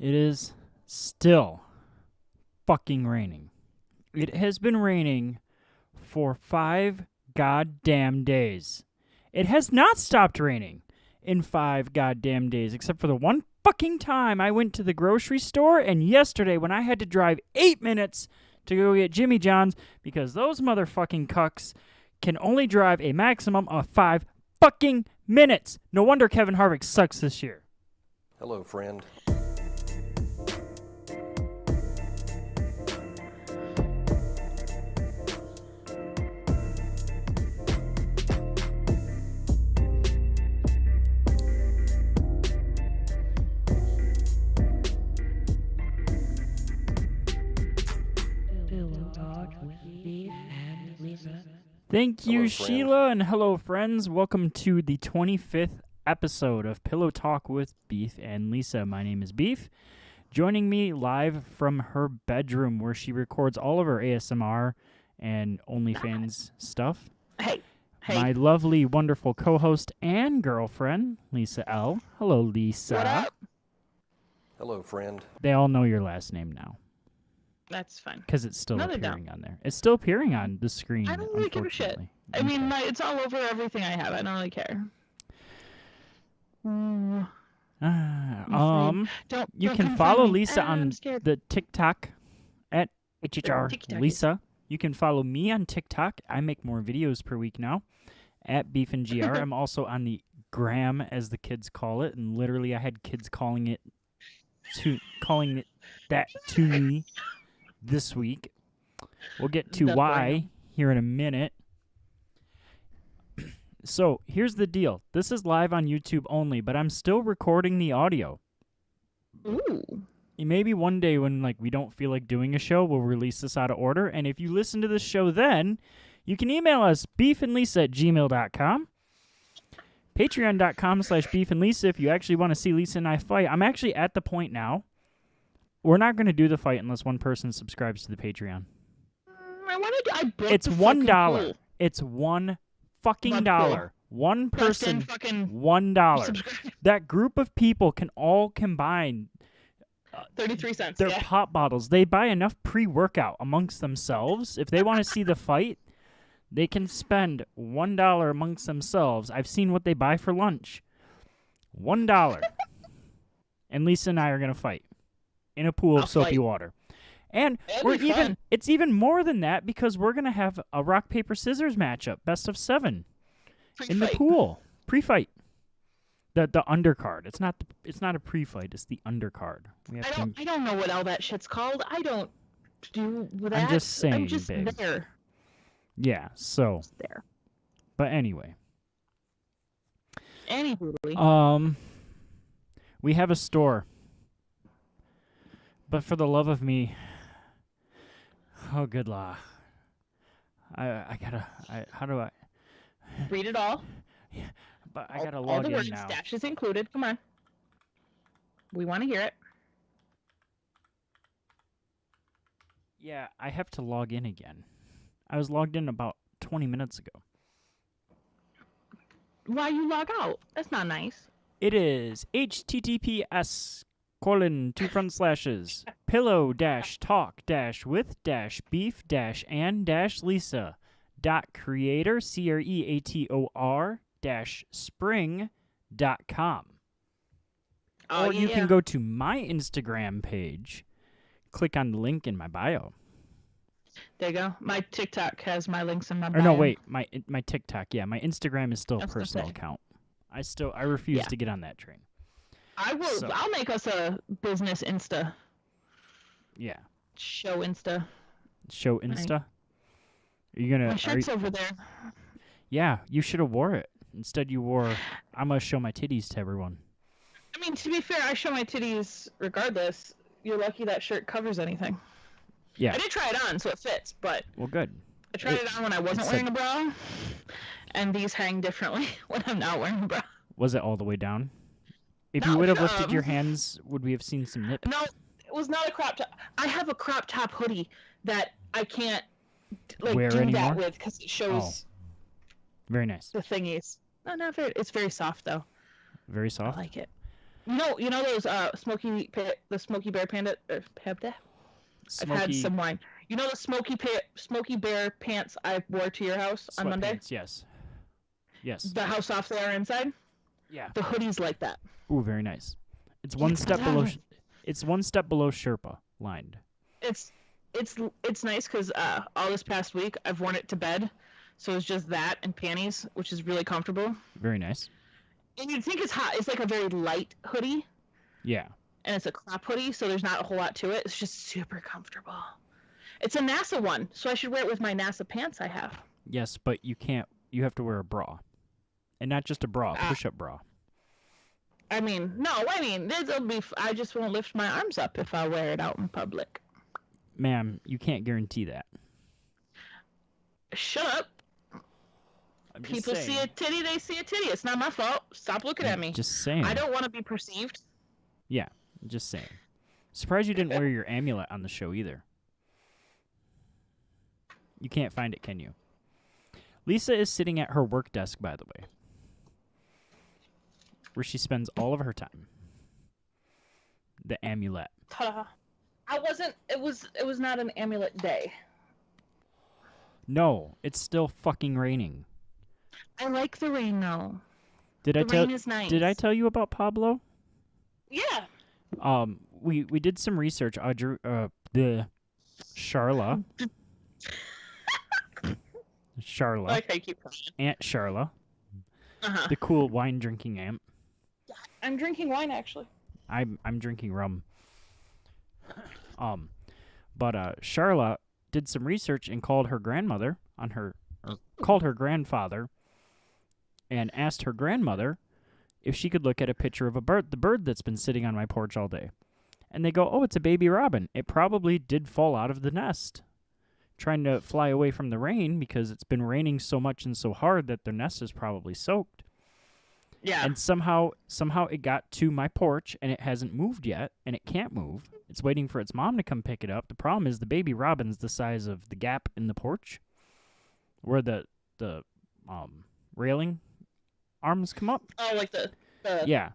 It is still fucking raining. It has been raining for 5 goddamn days. It has not stopped raining in 5 goddamn days, except for the one fucking time I went to the grocery store and yesterday when I had to drive 8 minutes to go get Jimmy John's because those motherfucking cucks can only drive a maximum of 5 fucking minutes. No wonder Kevin Harvick sucks this year. Hello, friend. Thank you, Hello, friend. Sheila, and hello, friends. Welcome to the 25th episode of Pillow Talk with Beef and Lisa. My name is Beef. Joining me live from her bedroom where she records all of her ASMR and OnlyFans stuff. Hey. My lovely, wonderful co-host and girlfriend, Lisa L. Hello, Lisa. What up? Hello, friend. They all know your last name now That's fine. because it's still No, they appearing on there. It's still appearing on the screen, I don't really give a shit. unfortunately. I mean, Okay. it's all over everything I have. I don't really care. Don't. You don't can come follow find me. Lisa I'm on scared. the TikTok at HHR TikTok. Lisa. You can follow me on TikTok. I make more videos per week now at Beef and GR. I'm also on the Gram, as the kids call it, and literally I had kids calling it that to me this week. We'll get to The why Gram. here in a minute. So here's the deal. This is live on YouTube only, but I'm still recording the audio. Ooh. Maybe one day when we don't feel like doing a show, we'll release this out of order. And if you listen to this show then, you can email us beefandlisa@gmail.com. Patreon.com/beefandlisa if you actually want to see Lisa and I fight. I'm actually at the point now. We're not going to do the fight unless one person subscribes to the Patreon. I wanted. I broke It's the $1. fucking pool. It's $1 fucking That's dollar. One Less person, than fucking $1. subscribe. That group of people can all combine 33 cents. their Yeah. pop bottles. They buy enough pre-workout amongst themselves. If they want to see the fight, they can spend $1 amongst themselves. I've seen what they buy for lunch. $1. And Lisa and I are going to fight in a pool of I'll soapy fight. water. And That'd be fun. it's even more than that because we're going to have a rock paper scissors matchup, best of 7 in the Pre-fight. pool. Pre-fight. The undercard. It's not a pre-fight, it's the undercard. We have I don't know what all that shit's called. I don't do that. I'm just saying, I'm just babe. there. Yeah, so There. but anyway. Anywho. We have a store. But for the love of me, oh good law. How do I Read it all. but I gotta all log the in words. now. Dash is included. Come on. We want to hear it. Yeah, I have to log in again. I was logged in about 20 minutes ago. Why you log out? That's not nice. It is https://pillow-talk-with-beef-and-lisa.creator creator-spring.com. Oh, Or you yeah. can go to my Instagram page, click on the link in my bio. There you go. My TikTok has my links in my bio. Or no, wait, my TikTok. Yeah, my Instagram is still a I was gonna personal say. account. I refuse Yeah. to get on that train. I will. So- I'll make us a business Insta. Yeah, Show Insta. show Insta. Are you gonna? My shirt's over there. Yeah, you should have wore it. Instead, you wore. I'm gonna show my titties to everyone. I mean, to be fair, I show my titties regardless. You're lucky that shirt covers anything. Yeah. I did try it on, so it fits, but Well, good. I tried it on when I wasn't it's wearing a bra, and these hang differently when I'm not wearing a bra. Was it all the way down? If you No, would have lifted your hands, would we have seen some nip? No, it was not a crop top. I have a crop top hoodie that I can't Wear do anymore? that with because it shows Very nice. the thingies. No, not very. It's very soft though. Very I soft. like it. You know those the Smoky Bear panda. I've had Smoky some wine. You know the Smoky Bear pants I wore to your house on Monday? sweatpants. Yes. Yes. The house off there inside. Yeah. The hoodie's like that. Ooh, very nice. It's one step below. It's one step below Sherpa lined. It's nice because all this past week I've worn it to bed, so it's just that and panties, which is really comfortable. Very nice. And you'd think it's hot. It's like a very light hoodie. Yeah. And it's a crop hoodie, so there's not a whole lot to it. It's just super comfortable. It's a NASA one, so I should wear it with my NASA pants I have. Yes, but you can't. You have to wear a bra, and not just a bra, push-up bra. I mean, it'll be. I just won't lift my arms up if I wear it out in public. Ma'am, you can't guarantee that. Shut up. People see a titty, they see a titty. It's not my fault. Stop looking at me. Just saying. I don't want to be perceived. Yeah, just saying. Surprised you didn't wear your amulet on the show either. You can't find it, can you? Lisa is sitting at her work desk, by the way, where she spends all of her time. The amulet. I wasn't. It was not an amulet day. No, it's still fucking raining. I like the rain though. Did rain is nice. Did I tell you about Pablo? Yeah. We did some research. The Charla. Charla. Okay, keep going. Aunt Charla. Uh-huh. The cool wine drinking aunt. I'm drinking wine actually. I'm drinking rum. But Charla did some research and called her grandmother called her grandfather and asked her grandmother if she could look at a picture of the bird that's been sitting on my porch all day. And they go, "Oh, it's a baby robin. It probably did fall out of the nest, trying to fly away from the rain because it's been raining so much and so hard that their nest is probably soaked." Yeah. And somehow it got to my porch, and it hasn't moved yet, and it can't move. It's waiting for its mom to come pick it up. The problem is the baby robin's the size of the gap in the porch, where the railing arms come up. Oh, like the Yeah.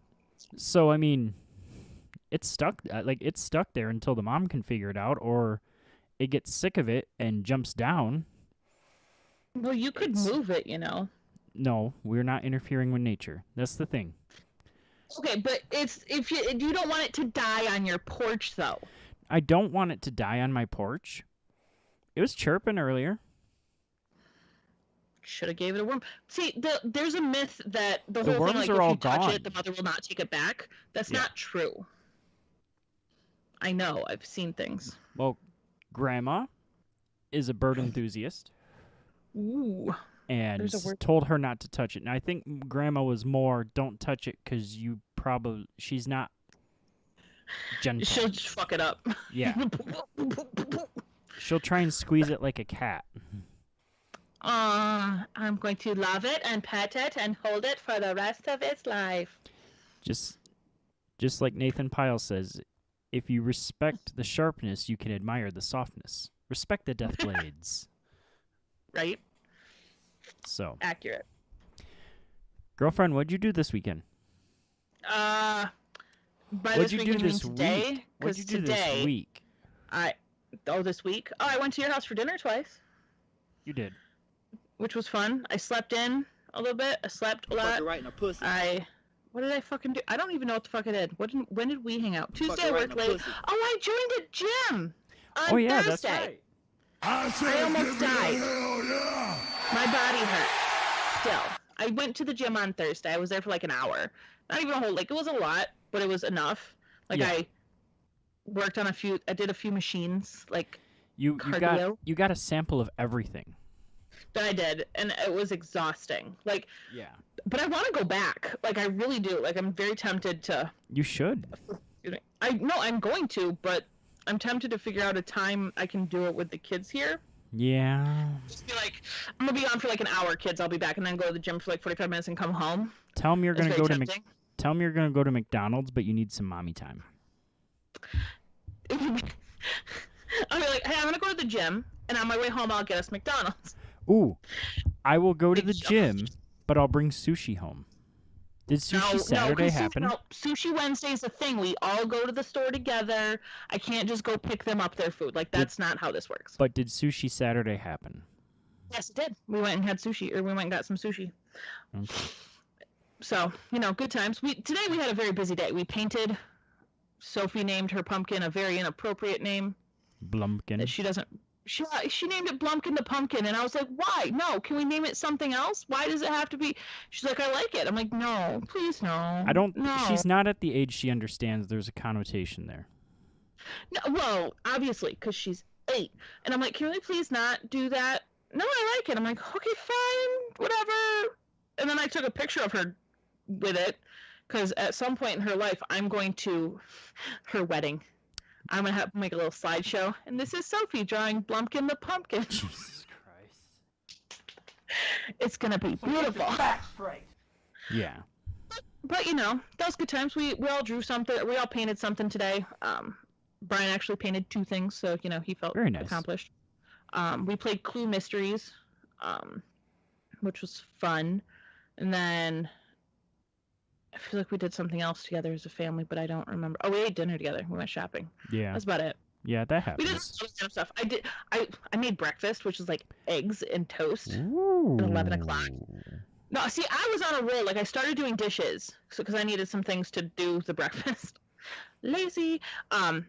So I mean, it's stuck. It's stuck there until the mom can figure it out, or it gets sick of it and jumps down. Well, you could move it, you know. No, we're not interfering with nature. That's the thing. Okay, but it's if you don't want it to die on your porch, though. I don't want it to die on my porch. It was chirping earlier. Should have gave it a worm. See, there's a myth that the The whole thing, worms like, are if all you touch gone. it, the mother will not take it back. That's Yeah. not true. I know. I've seen things. Well, Grandma is a bird enthusiast. Ooh. And There's a word. told her not to touch it. And I think Grandma was more, don't touch it because she's not gentle. She'll just fuck it up. Yeah. She'll try and squeeze it like a cat. I'm going to love it and pet it and hold it for the rest of its life. Just like Nathan Pyle says, if you respect the sharpness, you can admire the softness. Respect the death blades. Right? So, Accurate. girlfriend, what'd you do this weekend? By What'd this you week, do you mean this today? week? What'd 'Cause you do today, this week? this week? Oh, I went to your house for dinner twice, You did. which was fun. I slept in a little bit. I slept a lot. Fucking right in a pussy. What did I fucking do? I don't even know what the fuck I did. When did we hang out? Tuesday I Fucking right worked in a late. pussy. Oh, I joined a gym on Oh, yeah, Thursday. that's right. I almost died. My body hurt. Still, I went to the gym on Thursday. I was there for like an hour. Not even a whole, like, it was a lot, but it was enough. Like, Yeah. I worked on I did a few machines, like, You cardio. got a sample of everything. that I did, and it was exhausting. Like, Yeah. but I want to go back. Like, I really do. Like, I'm very tempted to. You should. I'm going to, but I'm tempted to figure out a time I can do it with the kids here. Yeah. Just be like, I'm gonna be on for like an hour, kids. I'll be back, and then go to the gym for like 45 minutes and come home. Tell them you're It's gonna very go to tempting. Tell them you're gonna go to McDonald's, but you need some mommy time. I'll be like, hey, I'm gonna go to the gym, and on my way home, I'll get us McDonald's. Ooh, I will go to Big the jump. gym, but I'll bring sushi home. Did Sushi Saturday 'cause happen? Sushi Wednesday is a thing. We all go to the store together. I can't just go pick them up their food. Like, that's not how this works. But did Sushi Saturday happen? Yes, it did. We went and had sushi, or we went and got some sushi. Okay. So, good times. Today we had a very busy day. We painted. Sophie named her pumpkin a very inappropriate name. Blumpkin. That she doesn't. She named it Blumpkin the Pumpkin, and I was like, why? No, can we name it something else? Why does it have to be? She's like, I like it. I'm like, no, please, no. I don't. No. She's not at the age she understands. There's a connotation there. No, well, obviously, because she's 8, and I'm like, can we please not do that? No, I like it. I'm like, okay, fine, whatever. And then I took a picture of her with it, because at some point in her life, I'm going to her wedding. I'm going to have to make a little slideshow. And this is Sophie drawing Blumpkin the Pumpkin. Jesus Christ. It's going to be beautiful. Yeah. But, those good times. We all drew something. We all painted something today. Brian actually painted 2 things, so, he felt very nice. Accomplished. We played Clue Mysteries, which was fun. And then I feel like we did something else together as a family, but I don't remember. Oh, we ate dinner together. We went shopping. Yeah. That's about it. Yeah, that happens. We did some kind of stuff. I made breakfast, which is like eggs and toast Ooh. at 11 o'clock. No, see, I was on a roll. Like, I started doing dishes because I needed some things to do the breakfast. Lazy. And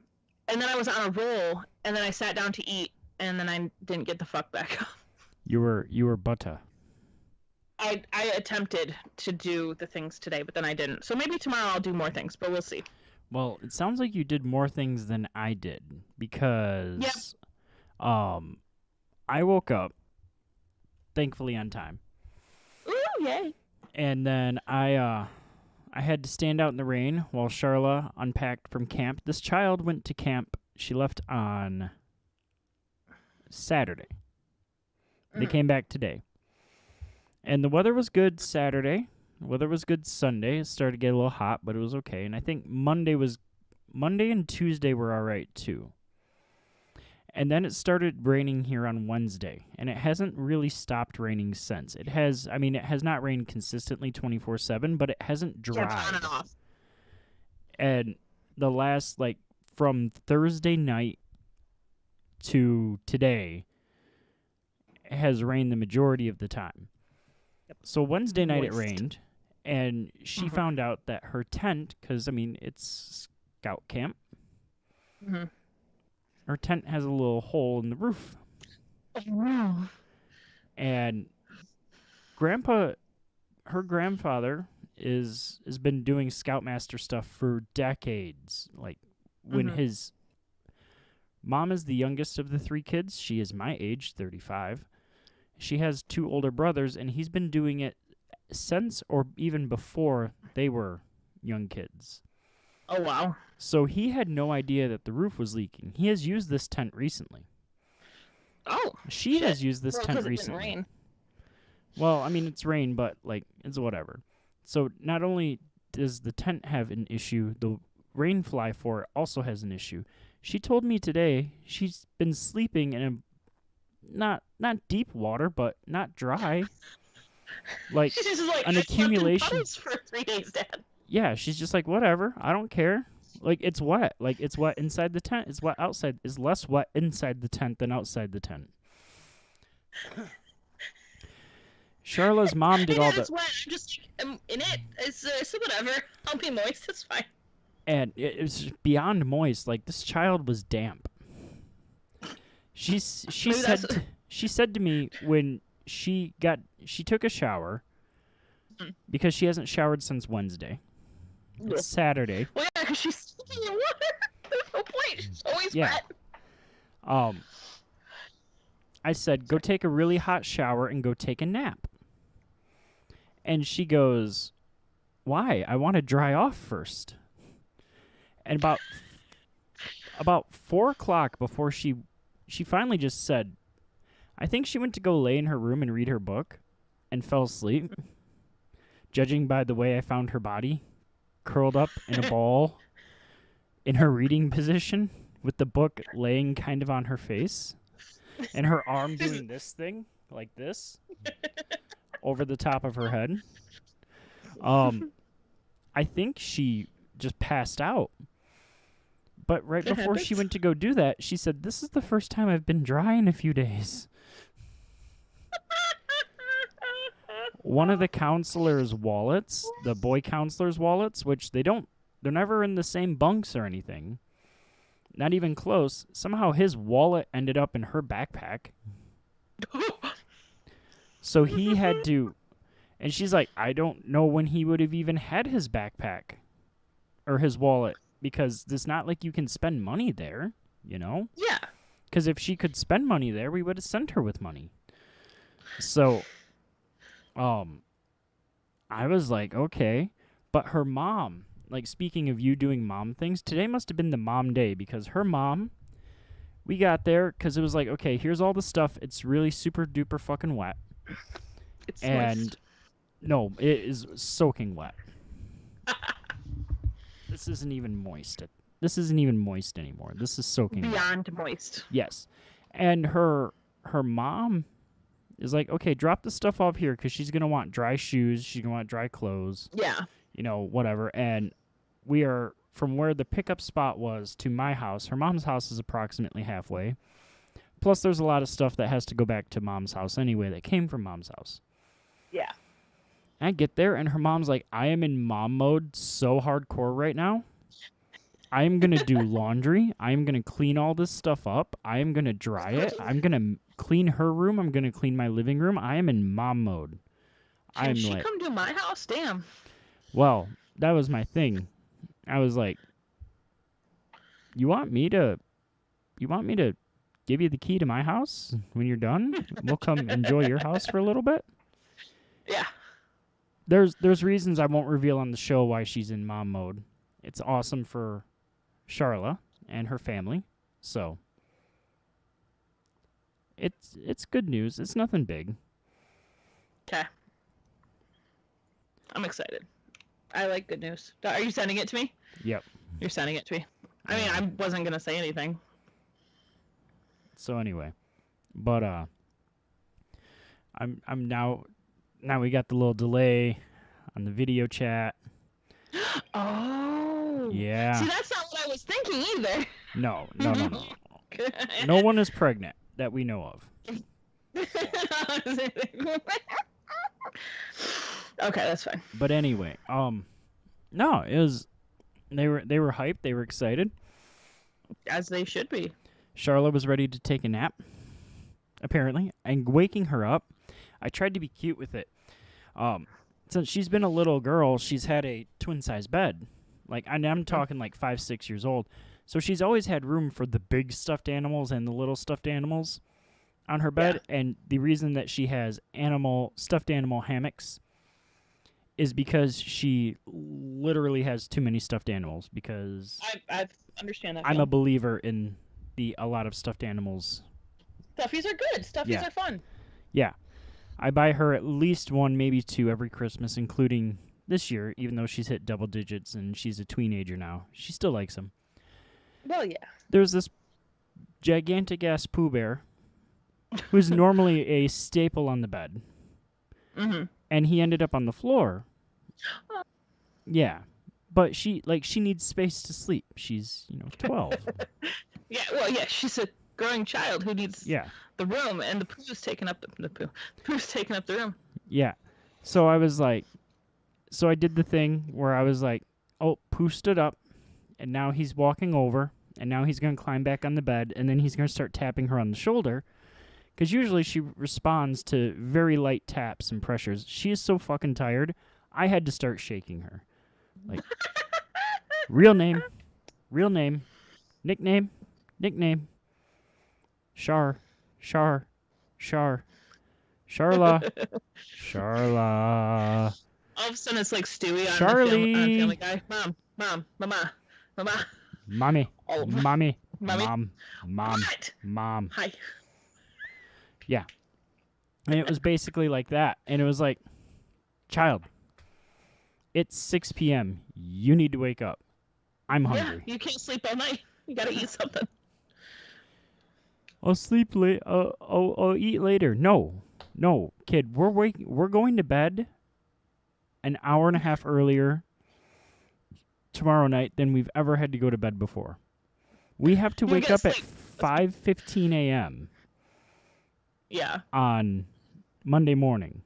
then I was on a roll, and then I sat down to eat, and then I didn't get the fuck back up. You were butter. I attempted to do the things today, but then I didn't. So maybe tomorrow I'll do more things, but we'll see. Well, it sounds like you did more things than I did because I woke up thankfully on time. Ooh, yay. And then I had to stand out in the rain while Charla unpacked from camp. This child went to camp. She left on Saturday. They came back today. And the weather was good Saturday. The weather was good Sunday. It started to get a little hot, but it was okay. And I think Monday and Tuesday were all right too. And then it started raining here on Wednesday, and it hasn't really stopped raining since. It has not rained consistently 24/7, but it hasn't dried. Yeah, on and off. And the last, from Thursday night to today, it has rained the majority of the time. Yep. So Wednesday night it Moist. rained, and she found out that her tent, because, it's scout camp, her tent has a little hole in the roof. Oh, no. And her grandfather has been doing Scoutmaster stuff for decades. Like, when his mom is the youngest of the 3 kids, she is my age, 35. She has 2 older brothers, and he's been doing it since or even before they were young kids. Oh, wow. So he had no idea that the roof was leaking. He has used this tent recently. Oh, She has used this tent 'cause it recently. didn't rain. Well, it's rain, but, it's whatever. So not only does the tent have an issue, the rain fly for it also has an issue. She told me today she's been sleeping in a not deep water, but not dry. Like, She's just like, an I slept in accumulation. puddles for 3 days, Dad. Yeah, she's just like, whatever, I don't care. Like, it's wet. Like, it's wet inside the tent. It's wet outside. It's less wet inside the tent than outside the tent. Charla's mom did all the... It's wet. I'm just I'm in it. It's whatever. I'll be moist. It's fine. And it was beyond moist. Like, this child was damp. She said to me when she took a shower, because she hasn't showered since Wednesday. It's Saturday. Well, yeah, because she's sleeping in water. There's no point. She's always wet. I said, go take a really hot shower and go take a nap. And she goes, why? I want to dry off first. And about 4 o'clock, before she finally just said, I think she went to go lay in her room and read her book and fell asleep, judging by the way I found her body curled up in a ball in her reading position with the book laying kind of on her face and her arm doing this thing like this over the top of her head. I think she just passed out. But right It before she happens. went to go do that, she said, "This is the first time I've been dry in a few days." One of the counselor's wallets, the boy counselor's wallets, which they're never in the same bunks or anything. Not even close. Somehow his wallet ended up in her backpack. So he had to, and she's like, I don't know when he would have even had his backpack or his wallet, because it's not like you can spend money there, you know? Yeah. Because if she could spend money there, we would have sent her with money. So, I was like, okay. But her mom, like, speaking of you doing mom things, today must have been the mom day, because her mom, we got there because it was like, okay, here's all the stuff. It's really super duper fucking wet. It's And moist. no, it is soaking wet. This isn't even moist. This isn't even moist anymore. This is soaking wet. Beyond moist. Yes. And her mom is like, okay, drop the stuff off here, because she's going to want dry shoes. She's going to want dry clothes. Yeah. You know, whatever. And we are, from where the pickup spot was to my house, her mom's house is approximately halfway. Plus, there's a lot of stuff that has to go back to mom's house anyway that came from mom's house. Yeah. I get there, and her mom's like, I am in mom mode so hardcore right now. I am going to do laundry. I am going to clean all this stuff up. I am going to dry it. I'm going to clean her room. I'm going to clean my living room. I am in mom mode. Can I'm she like, come to my house? Damn. well, that was my thing. I was like, you want me to give you the key to my house when you're done? We'll come enjoy your house for a little bit. Yeah. There's reasons I won't reveal on the show why she's in mom mode. It's awesome for Charla and her family. So it's good news. It's nothing big. Okay. I'm excited. I like good news. Are you sending it to me? Yep. You're sending it to me. I mean, I wasn't gonna say anything. So anyway, but I'm now we got the little delay on the video chat. Oh. Yeah. See, that's not what I was thinking either. No. No one is pregnant that we know of. Okay, that's fine. But anyway, no, it was they were hyped, they were excited. As they should be. Charlotte was ready to take a nap, apparently, and waking her up, I tried to be cute with it. Since she's been a little girl, she's had a twin-size bed. Like, I'm talking like 5-6 years old. So she's always had room for the big stuffed animals and the little stuffed animals on her bed. Yeah. And the reason that she has stuffed animal hammocks is because she literally has too many stuffed animals, because I understand that. I'm a believer in a lot of stuffed animals. Stuffies are good. Stuffies Yeah. are fun. Yeah. I buy her at least one, maybe two every Christmas, including this year, even though she's hit double digits and she's a teenager now. She still likes them. Well, yeah. There's this gigantic-ass Pooh Bear who's normally a staple on the bed. Mm-hmm. And he ended up on the floor. Yeah. But she needs space to sleep. She's, 12. Yeah, well, yeah, she's a growing child who needs Yeah. the room, and the poo's taking up the poo's taking up the room. Yeah. So I was like, I did the thing where I was like, oh, Pooh stood up, and now he's walking over, and now he's going to climb back on the bed, and then he's going to start tapping her on the shoulder, because usually she responds to very light taps and pressures. She is so fucking tired, I had to start shaking her. Like, real name, nickname, Charla, Charla. All of a sudden, it's like Stewie on Charlie. Family Guy. Mama. Mommy, Oh, mommy, Mommy? mom, What? mom. Hi. Yeah. And it was basically like that. And it was like, child, it's 6 p.m. You need to wake up. I'm hungry. Yeah, you can't sleep all night. You gotta eat something. I'll sleep late. I'll eat later. No, kid. We're going to bed an hour and a half earlier tomorrow night than we've ever had to go to bed before. We have to You wake get up at sleep. 5:15 a.m. Yeah. on Monday morning.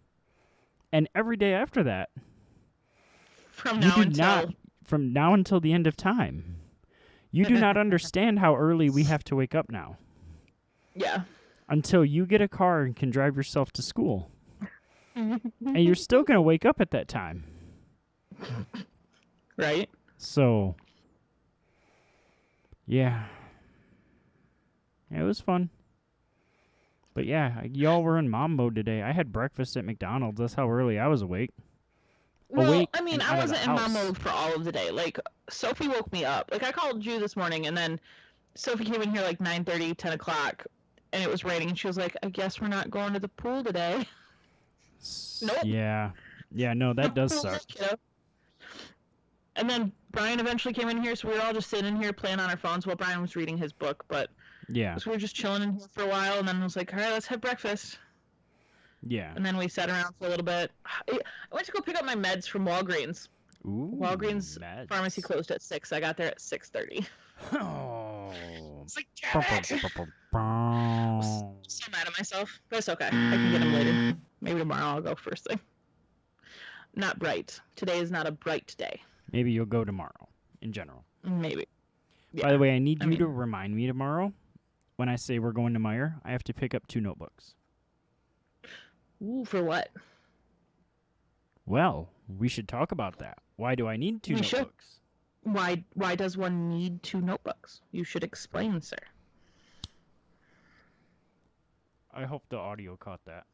And every day after that, From you now do until not, from now until the end of time, you do not understand how early we have to wake up now yeah. until you get a car and can drive yourself to school. And you're still going to wake up at that time. Right. So, yeah. It was fun. But yeah, y'all were in mom mode today. I had breakfast at McDonald's. That's how early I was awake. Well, Awake I mean, and I out of the wasn't in mom house. mode for all of the day. Like, Sophie woke me up. Like, I called you this morning, and then Sophie came in here like 9:30, 10 o'clock, and it was raining, and she was like, I guess we're not going to the pool today. Nope. Yeah. Yeah, no, that does suck. Kiddo. And then Brian eventually came in here, so we were all just sitting in here playing on our phones while Brian was reading his book, but Yeah. so we were just chilling in here for a while, and then I was like, all right, let's have breakfast. Yeah. And then we sat around for a little bit. I went to go pick up my meds from Walgreens. Ooh, Walgreens meds. pharmacy closed at 6. I got there at 6:30. Oh. It's like, damn it! I'm so mad at myself, but it's okay. I can get them later. Maybe tomorrow I'll go first thing. Not bright. Today is not a bright day. Maybe you'll go tomorrow, in general. Maybe. By the way, I need I you mean- to remind me tomorrow when I say we're going to Meijer. I have to pick up 2 notebooks. Ooh, for what? Well, we should talk about that. Why do I need 2 We should. notebooks? Why does one need 2 notebooks? You should explain, sir. I hope the audio caught that.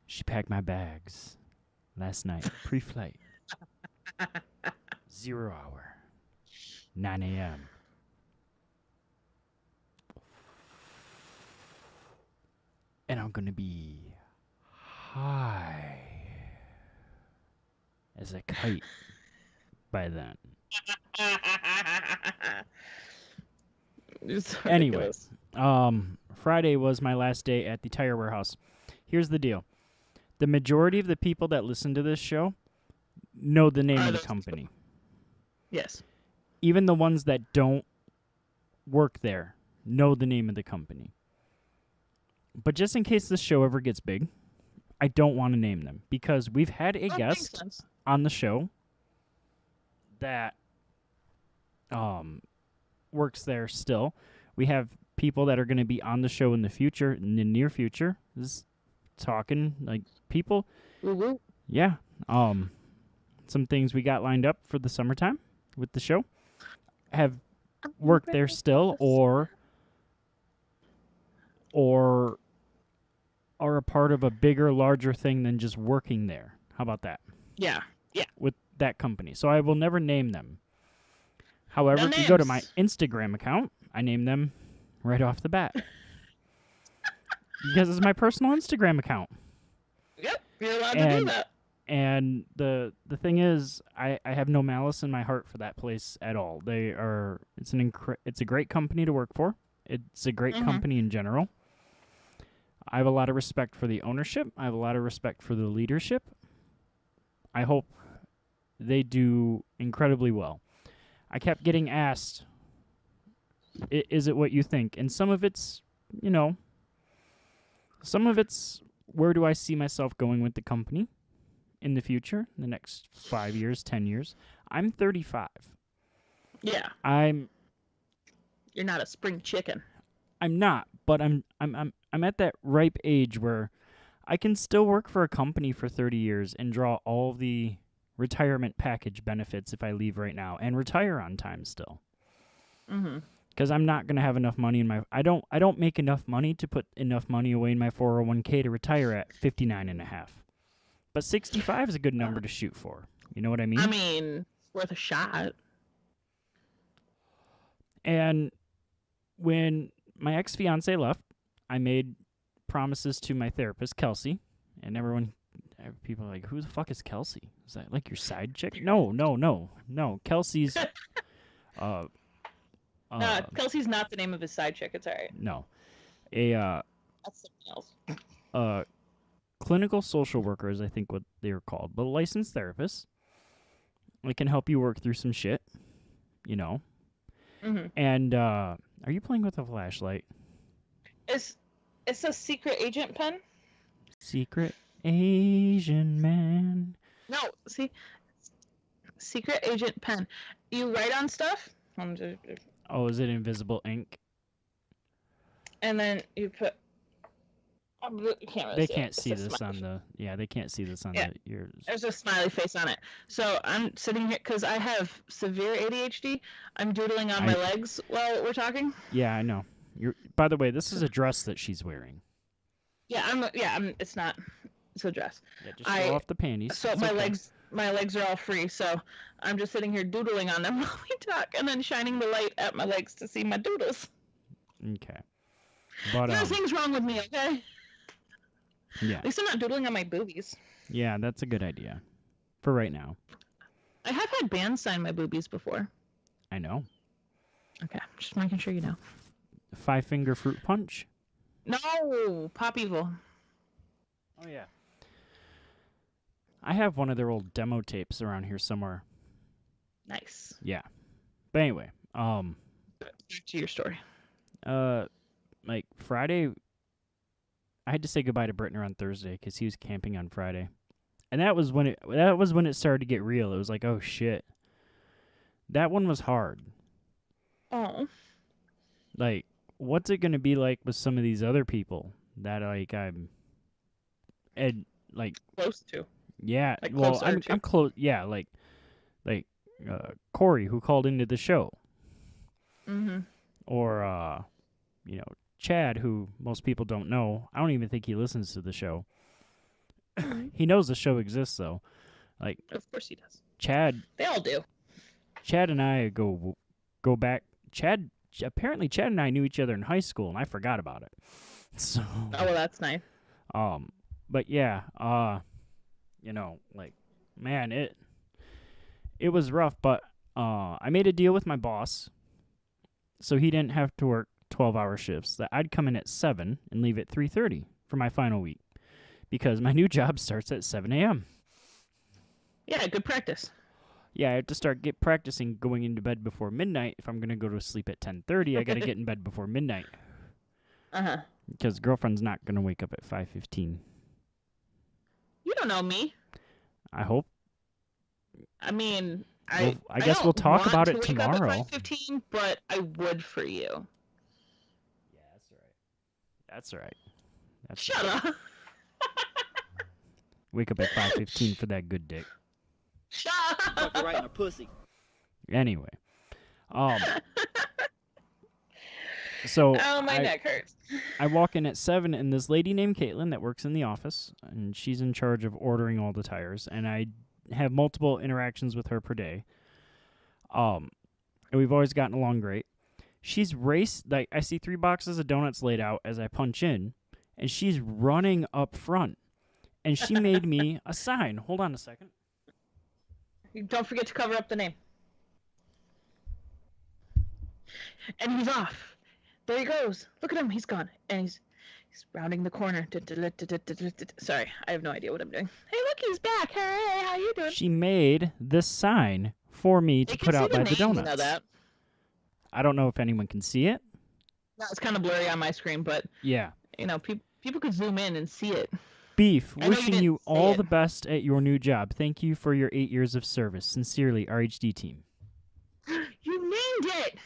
She packed my bags last night, pre-flight. 0 hour, 9 a.m. And I'm gonna be high as a kite by then. It's Anyway. ridiculous. Friday was my last day at the tire warehouse. Here's the deal. The majority of the people that listen to this show know the name Are of the those company. Yes. Even the ones that don't work there know the name of the company. But just in case this show ever gets big, I don't want to name them because we've had a That makes guest sense. on the show that works there still. We have people that are going to be on the show in the future, in the near future. This is talking like people. Woo-woo. Yeah. Some things we got lined up for the summertime with the show have worked there still or are a part of a bigger, larger thing than just working there. How about that? Yeah. With that company. So I will never name them. However, No if you go to my names. Instagram account, I name them right off the bat. Because it's my personal Instagram account. Yep. You're allowed to do And- that. And the thing is, I have no malice in my heart for that place at all. It's a great company to work for. It's a great Mhm. company in general. I have a lot of respect for the ownership. I have a lot of respect for the leadership. I hope they do incredibly well. I kept getting asked, is it what you think? And some of it's, where do I see myself going with the company in the future, the next 5 years, 10 years? I'm 35. Yeah. You're not a spring chicken. I'm not, but I'm at that ripe age where I can still work for a company for 30 years and draw all the retirement package benefits if I leave right now and retire on time still. Mm-hmm. Because I'm not going to have enough money in my I don't make enough money to put enough money away in my 401k to retire at 59 and a half. But 65 is a good number to shoot for. You know what I mean? I mean, it's worth a shot. And when my ex-fiance left, I made promises to my therapist, Kelsey, and people are like, who the fuck is Kelsey? Is that like your side chick? No. Kelsey's Kelsey's not the name of his side chick. It's all right. no. That's something else. Clinical social worker is, I think, what they were called, but a licensed therapist. It can help you work through some shit, you know. Mm-hmm. And are you playing with a flashlight? It's a secret agent pen. Secret Asian man. No, see, secret agent pen. You write on stuff, Oh, is it invisible ink? and then you put. You can't really They see can't it. see It's a this smiley on the. Yeah, they can't see this on Yeah. the yours. There's a smiley face on it. So I'm sitting here because I have severe ADHD. I'm doodling on my legs while we're talking. Yeah, I know. By the way, this is a dress that she's wearing. Yeah, it's not. It's a dress. Yeah, just throw off the panties. So It's my okay. legs are all free. So I'm just sitting here doodling on them while we talk, and then shining the light at my legs to see my doodles. Okay. But Nothing's wrong with me, okay? yeah. At least I'm not doodling on my boobies. Yeah, that's a good idea. For right now. I have had bands sign my boobies before. I know. Okay, just making sure you know. 5-finger fruit punch? No, Pop Evil. Oh yeah. I have one of their old demo tapes around here somewhere. Nice. Yeah. But anyway, Back to your story. like Friday, I had to say goodbye to Brittner on Thursday because he was camping on Friday, and that was when it started to get real. It was like, oh shit, that one was hard. Oh. Like, what's it gonna be like with some of these other people that Close to. yeah. Like Well, closer I'm to. close. Yeah, like Corey, who called into the show, Mm-hmm. or Chad, who most people don't know. I don't even think he listens to the show. He knows the show exists, though. Like, Of course he does. Chad They all do. and I go back. Apparently Chad and I knew each other in high school, and I forgot about it. So, Oh, well, that's nice. but yeah, like, man, it was rough, but I made a deal with my boss, so he didn't have to work 12-hour shifts. That I'd come in at 7 and leave at 3:30 for my final week, because my new job starts at 7 a.m. Yeah, good practice. Yeah, I have to get practicing going into bed before midnight. If I'm gonna go to sleep at 10:30, I gotta get in bed before midnight. Uh-huh. Because girlfriend's not gonna wake up at 5:15. You don't know me. I hope. I mean, I guess we'll talk about it tomorrow. At 5:15, but I would for you. Yeah, that's all right. Shut up. Wake up at 5:15 for that good dick. Shut up. Fuck you right in the pussy. Anyway, so Oh, my neck hurts. I walk in at 7, and this lady named Caitlin that works in the office, and she's in charge of ordering all the tires, and I have multiple interactions with her per day. And we've always gotten along great. She's raced, like, I see 3 boxes of donuts laid out as I punch in, and she's running up front, and she made me a sign. Hold on a second. Don't forget to cover up the name. And he's off. There he goes. Look at him. He's gone. And he's rounding the corner. Sorry, I have no idea what I'm doing. Hey, look, he's back. Hey, how you doing? She made this sign for me to put out by the donuts. You know that. I don't know if anyone can see it. No, it's kind of blurry on my screen, but Yeah. People could zoom in and see it. Beef, I know you wishing didn't you say all it. the best at your new job. Thank you for your 8 years of service. Sincerely, RHD team. You named it.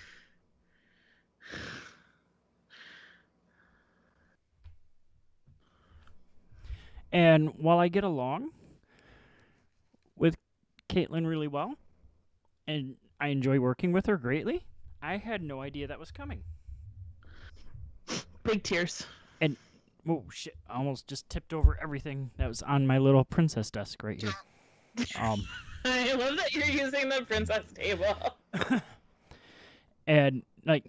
And while I get along with Caitlin really well, and I enjoy working with her greatly, I had no idea that was coming. Big tears. Oh, shit. I almost just tipped over everything that was on my little princess desk right here. I love that you're using the princess table. And, like,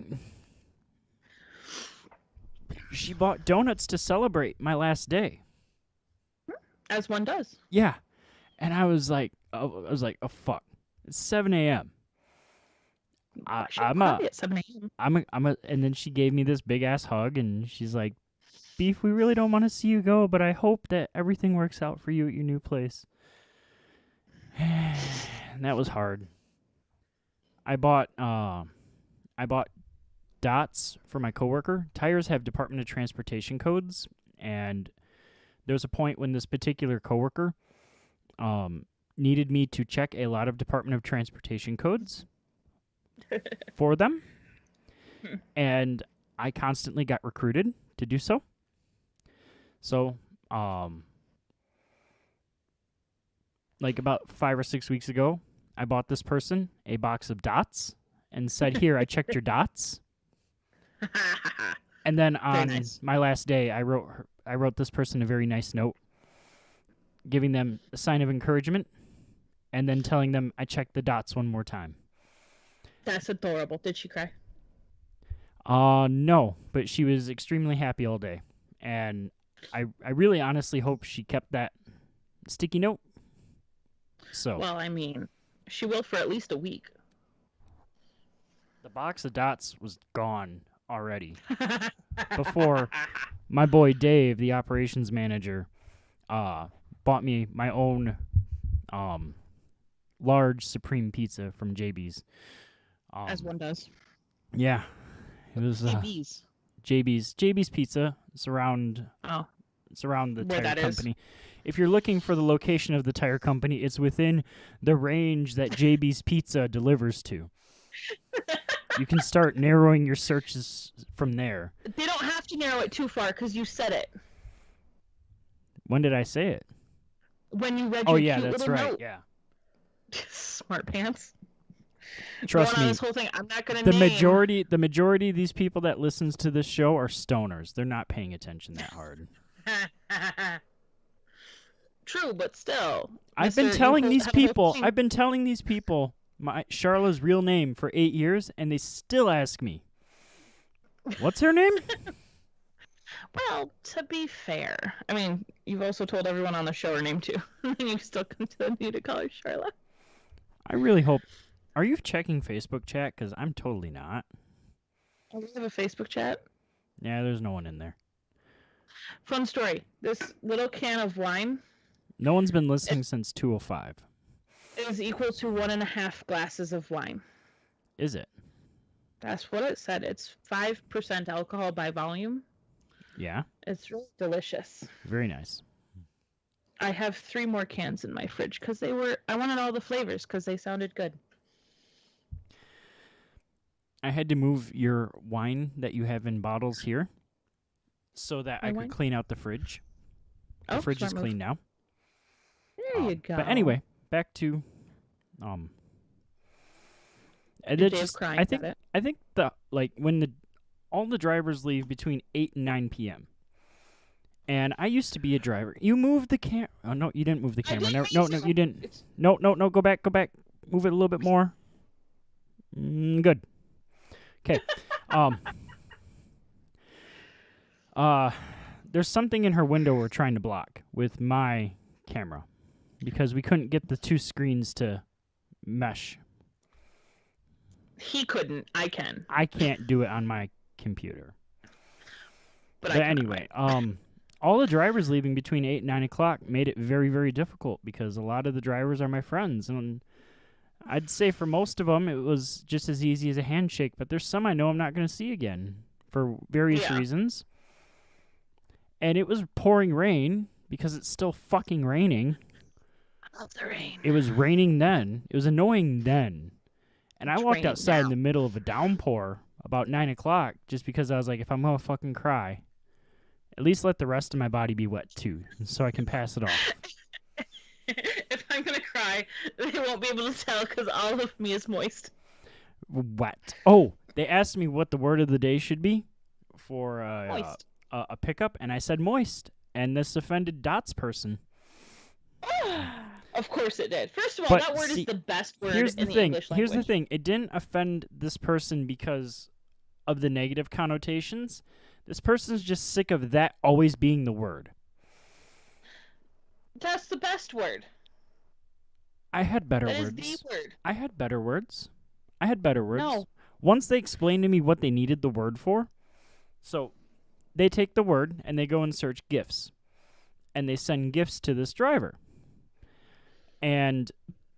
she bought donuts to celebrate my last day. As one does. Yeah. And I was like, oh, fuck. It's 7 a.m. I, I should I'm cry a, at 7 a.m. and then she gave me this big ass hug, and she's like, "Beef, we really don't want to see you go, but I hope that everything works out for you at your new place." And that was hard. I bought dots for my coworker. Tires have Department of Transportation codes, and there was a point when this particular coworker needed me to check a lot of Department of Transportation codes for them, and I constantly got recruited to do so. So, like about 5 or 6 weeks ago, I bought this person a box of dots and said, "Here, I checked your dots." And then on nice. my last day, I wrote this person a very nice note, giving them a sign of encouragement, and then telling them I checked the dots one more time. That's adorable. Did she cry? No, but she was extremely happy all day, and I really honestly hope she kept that sticky note. So, Well, I mean, she will for at least a week. the box of dots was gone already before my boy Dave, the operations manager, bought me my own large supreme pizza from JB's. As one does. Yeah, it was JB's. JB's Pizza. It's around Oh, the where tire that is. company. If you're looking for the location of the tire company, it's within the range that JB's Pizza delivers to. You can start narrowing your searches from there. They don't have to narrow it too far because you said it When did I say it? when you read Oh your yeah, cute that's little right. note. Yeah. Smart pants. Trust Going on me. this whole thing, I'm not gonna The name. majority of these people that listens to this show are stoners. They're not paying attention that hard. True, but still. I've been Mister, you telling have these a whole people. thing. I've been telling these people my Charla's real name for 8 years, and they still ask me, "What's her name?" Well, to be fair, I mean, you've also told everyone on the show her name too, and you still continue to call her Charlotte. I really hope. Are you checking Facebook chat? Because I'm totally not. Oh, we have a Facebook chat. Yeah, there's no one in there. Fun story. This little can of wine No one's been listening since 2:05. is equal to 1.5 glasses of wine. Is it? That's what it said. It's 5% alcohol by volume. Yeah. It's really delicious. Very nice. I have 3 more cans in my fridge because I wanted all the flavors because they sounded good. I had to move your wine that you have in bottles here so that My I wine? could clean out the fridge. The Oh, fridge is smart move. clean now. There you go. But anyway, back to and Your it's day of just crying, I got think it. when all the drivers leave between 8 and 9 p.m. And I used to be a driver. You moved the camera. Oh no, you didn't move the I camera. didn't No, mean to. you didn't. It's- No, go back. Move it a little bit more. Good. Okay. There's something in her window we're trying to block with my camera because we couldn't get the 2 screens to mesh. He couldn't. I can. I can't do it on my computer. But But I can. anyway, all the drivers leaving between 8 and 9 o'clock made it very, very difficult because a lot of the drivers are my friends. And I'd say for most of them, it was just as easy as a handshake. But there's some I know I'm not going to see again for various Yeah. reasons. And it was pouring rain because it's still fucking raining. I love the rain. It was raining then. It was annoying then. And I It's walked raining outside now. in the middle of a downpour about 9 o'clock just because I was like, if I'm going to fucking cry, at least let the rest of my body be wet too so I can pass it off. If I'm gonna cry, they won't be able to tell because all of me is moist. Wet. Oh, they asked me what the word of the day should be for Moist. a pickup, and I said moist. And this offended Dots person. Of course it did. First of all, But that word see, is the best word Here's in the the thing. English language. Here's the thing. It didn't offend this person because of the negative connotations. This person's just sick of that always being the word. That's the best word. I had better That is words. the word. I had better words. I had better words. No. Once they explained to me what they needed the word for, so they take the word and they go and search gifts. And they send gifts to this driver. And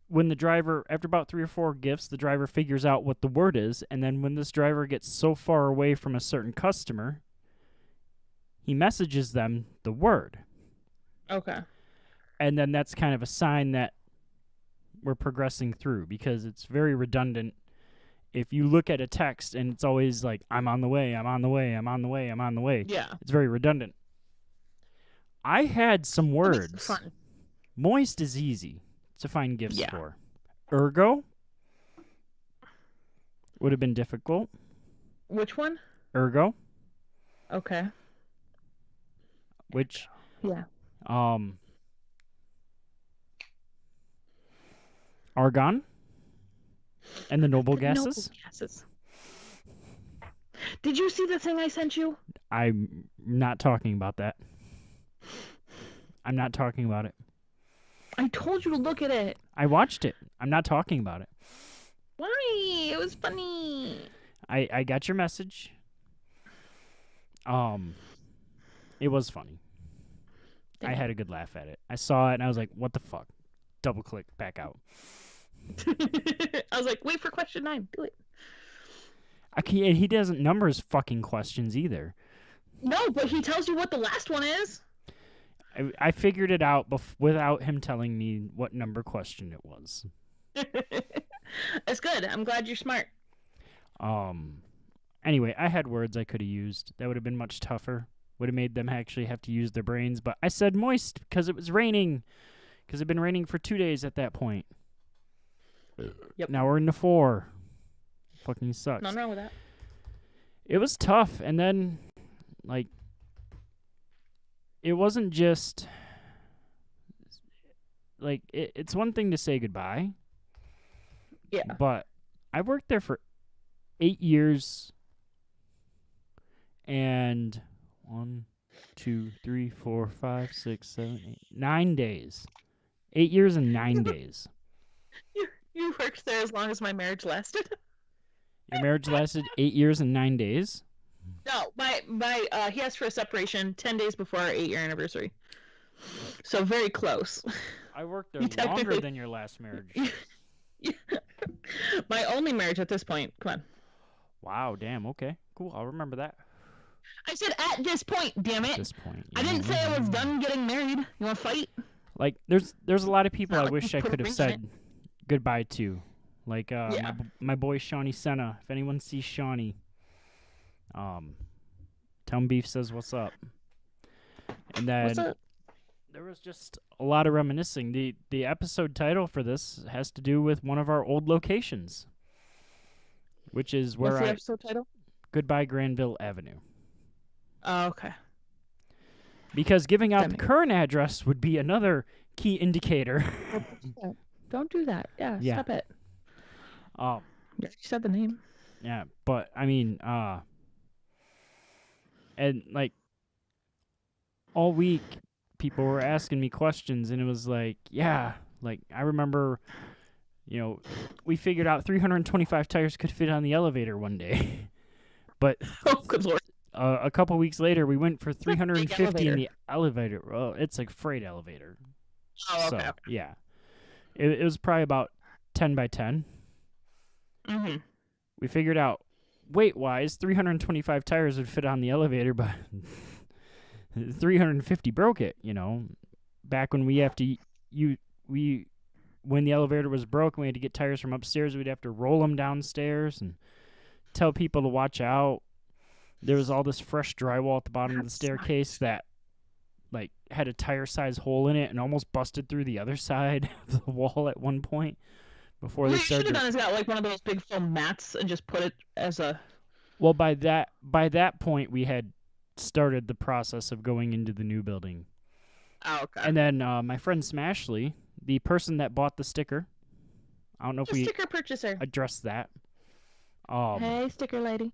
when the driver, after about 3 or 4 gifts, the driver figures out what the word is. And then when this driver gets so far away from a certain customer, he messages them the word. Okay. And then that's kind of a sign that we're progressing through, because it's very redundant. If you look at a text and it's always like, I'm on the way, I'm on the way, I'm on the way, I'm on the way. Yeah. It's very redundant. I had some That makes it words. fun. Moist is easy to find gifts Yeah. for. Ergo would have been difficult. Which one? Ergo, Okay. which Yeah. argon and the noble The gases. noble gases. Did you see the thing I sent you? I'm not talking about that. I'm not talking about it. I told you to look at it. I watched it. I'm not talking about it. Why? It was funny. I got your message. It was funny. I had a good laugh at it. I saw it and I was like, what the fuck? Double click, back out. I was like, wait for question 9. Do it. He doesn't number his fucking questions either. No, but he tells you what the last one is. I figured it out without him telling me what number question it was. That's good. I'm glad you're smart. Anyway, I had words I could have used. That would have been much tougher. Would have made them actually have to use their brains. But I said moist because it was raining. Because it had been raining for 2 days at that point. Yep. Now we're into 4. Fucking sucks. Nothing wrong with that. It was tough. And then, like, it wasn't just, like, it's one thing to say goodbye. Yeah. But I worked there for 8 years and 1, 2, 3, 4, 5, 6, 7, 8, 9 days. 8 years and 9 days. You worked there as long as my marriage lasted. Your marriage lasted 8 years and 9 days? No, he asked for a separation 10 days before our 8-year anniversary. So very close. I worked there You longer technically- than your last marriage. My only marriage at this point. Come on. Wow, damn, okay. Cool, I'll remember that I said at this point, damn at it. this point. I didn't say I was done getting married. You want to fight? Like, there's a lot of people Not I like wish you I put a could have ring on said goodbye to. Like, Yeah. my boy Shawnee Senna. If anyone sees Shawnee, Tom Beef says what's up. And then What's up? there was just a lot of reminiscing. The episode title for this has to do with one of our old locations, which is What's where the episode title? Goodbye Grandville Avenue. Oh, okay. Because giving out That the makes- current address would be another key indicator. Don't do that. Yeah, Yeah. stop it. Oh, You said the name. yeah, but I mean, and like all week, people were asking me questions, and it was like, yeah, like I remember, we figured out 325 tires could fit on the elevator one day, but Oh, good lord. a couple weeks later, we went for a big 350 in the elevator. Well, it's a freight elevator, Oh, so okay. yeah, it was probably about 10 by 10. Mm-hmm. We figured out weight-wise, 325 tires would fit on the elevator, but 350 broke it. Back when we have to, when the elevator was broken, we had to get tires from upstairs. We'd have to roll them downstairs and tell people to watch out. There was all this fresh drywall at the bottom of the That's staircase that, like, had a tire-size hole in it and almost busted through the other side of the wall at one point. Before What they you should started. have done is got like one of those big foam mats and just put it as a. Well, by that point, we had started the process of going into the new building. Oh, okay. And then my friend Smashley, the person that bought the sticker, I don't know if The we sticker purchaser. addressed that. Hey, sticker lady.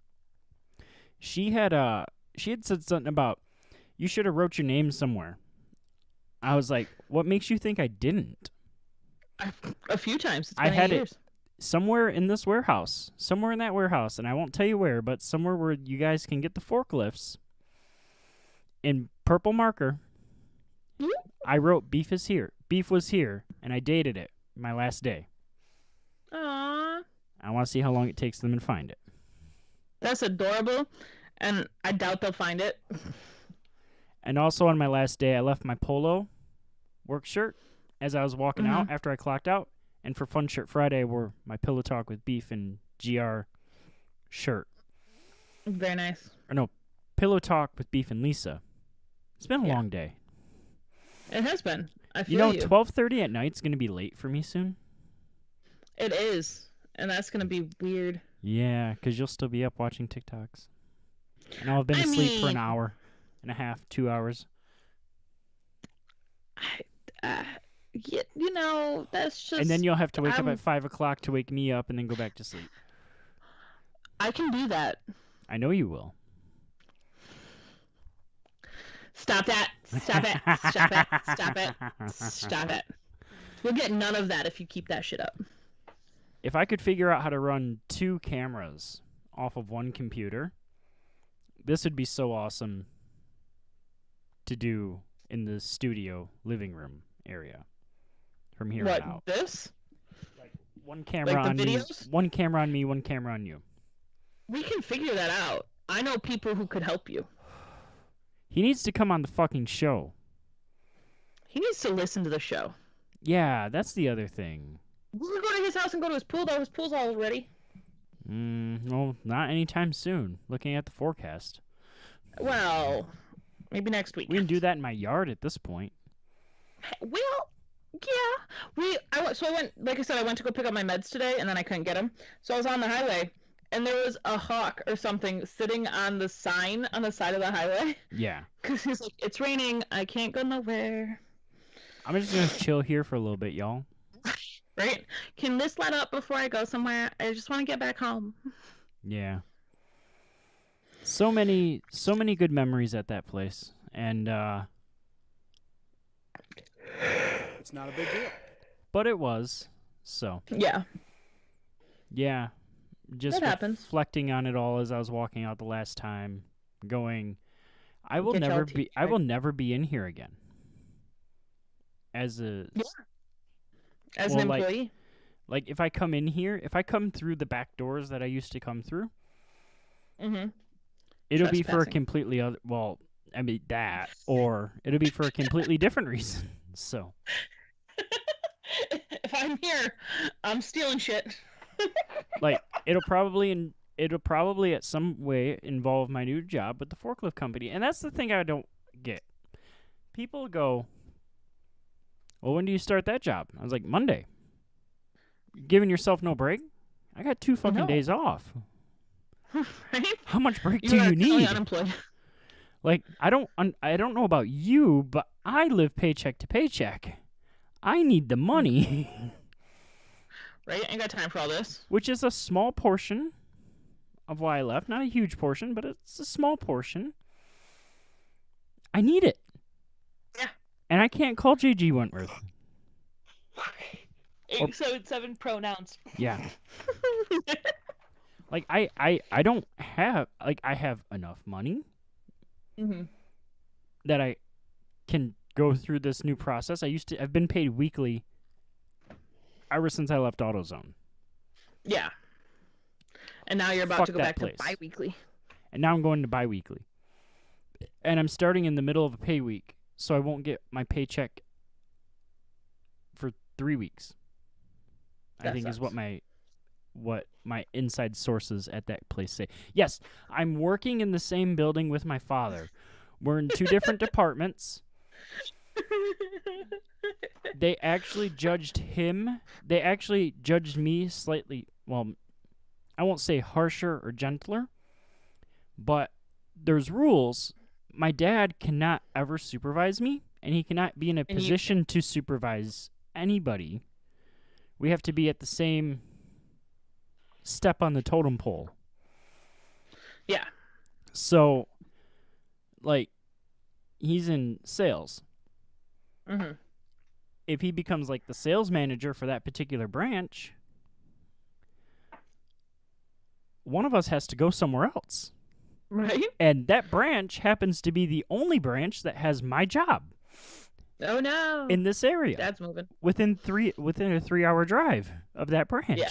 She had said something about you should have wrote your name somewhere. I was like, what makes you think I didn't? A few times. It's I been had 8 it- years. somewhere in this warehouse, somewhere in that warehouse, and I won't tell you where, but somewhere where you guys can get the forklifts, in purple marker, I wrote beef is here. Beef was here, and I dated it my last day. Aww. I want to see how long it takes them to find it. That's adorable, and I doubt they'll find it. And also on my last day, I left my polo work shirt as I was walking out after I clocked out. And for Fun Shirt Friday, I wore my Pillow Talk with Beef and GR shirt. Very nice. Or no, Pillow Talk with Beef and Lisa. It's been a long day. It has been. I feel you know, 12:30 at night's going to be late for me soon. It is. And that's going to be weird. Yeah, because you'll still be up watching TikToks. And I'll have been asleep for an hour and a half, 2 hours. You know, that's just... And then you'll have to wake up at 5 o'clock to wake me up and then go back to sleep. I can do that. I know you will. Stop that. Stop it. Stop it. Stop it. Stop it. You'll get none of that if you keep that shit up. If I could figure out how to run 2 cameras off of one computer, this would be so awesome to do in the studio living room area from here on out. This? Like one camera on me, one camera on me, one camera on you. We can figure that out. I know people who could help you. He needs to come on the fucking show. He needs to listen to the show. Yeah, that's the other thing. We can go to his house and go to his pool, though. His pool's all ready. Well, not anytime soon, looking at the forecast. Well, maybe next week. We can do that in my yard at this point. Well, yeah. So I went, like I said, I went to go pick up my meds today, and then I couldn't get them. So I was on the highway, and there was a hawk or something sitting on the sign on the side of the highway. Yeah. Because he's like, it's raining. I can't go nowhere. I'm just going to chill here for a little bit, y'all. Right? Can this let up before I go somewhere? I just want to get back home. Yeah. So many good memories at that place. And, it's not a big deal. But it was, so. Yeah. Yeah. Just that happens. reflecting on it all as I was walking out the last time, going, I will never be in here again. As a... Yeah. As an employee? Like, if I come in here, if I come through the back doors that I used to come through, it'll be for a completely other... Well, I mean, that. Or it'll be for a completely different reason. So. If I'm here, I'm stealing shit. Like, it'll probably at some way involve my new job with the forklift company. And that's the thing I don't get. People go... Well, when do you start that job? I was like, Monday. You're giving yourself no break? I got 2 fucking days off. Right? How much break do you need? Unemployed. Like, I don't know about you, but I live paycheck to paycheck. I need the money. Right? I ain't got time for all this. Which is a small portion of why I left. Not a huge portion, but it's a small portion. I need it. Yeah. And I can't call JG Wentworth. 877 pronouns. Yeah. Like, I don't have... Like, I have enough money that I can go through this new process. I've been paid weekly ever since I left AutoZone. Yeah. And now you're about to go back to bi-weekly. And now I'm going to bi-weekly. And I'm starting in the middle of a pay week, so I won't get my paycheck for 3 weeks. I think is what my inside sources at that place say. Yes, I'm working in the same building with my father. We're in 2 different departments. They actually judged him. They actually judged me slightly, well, I won't say harsher or gentler, but there's rules. My dad cannot ever supervise me, and he cannot be in a position to supervise anybody. We have to be at the same step on the totem pole. Yeah. So, like, he's in sales. If he becomes, like, the sales manager for that particular branch, one of us has to go somewhere else. Right? And that branch happens to be the only branch that has my job Oh no. in this area. Dad's moving. Within a 3-hour drive of that branch. Yeah.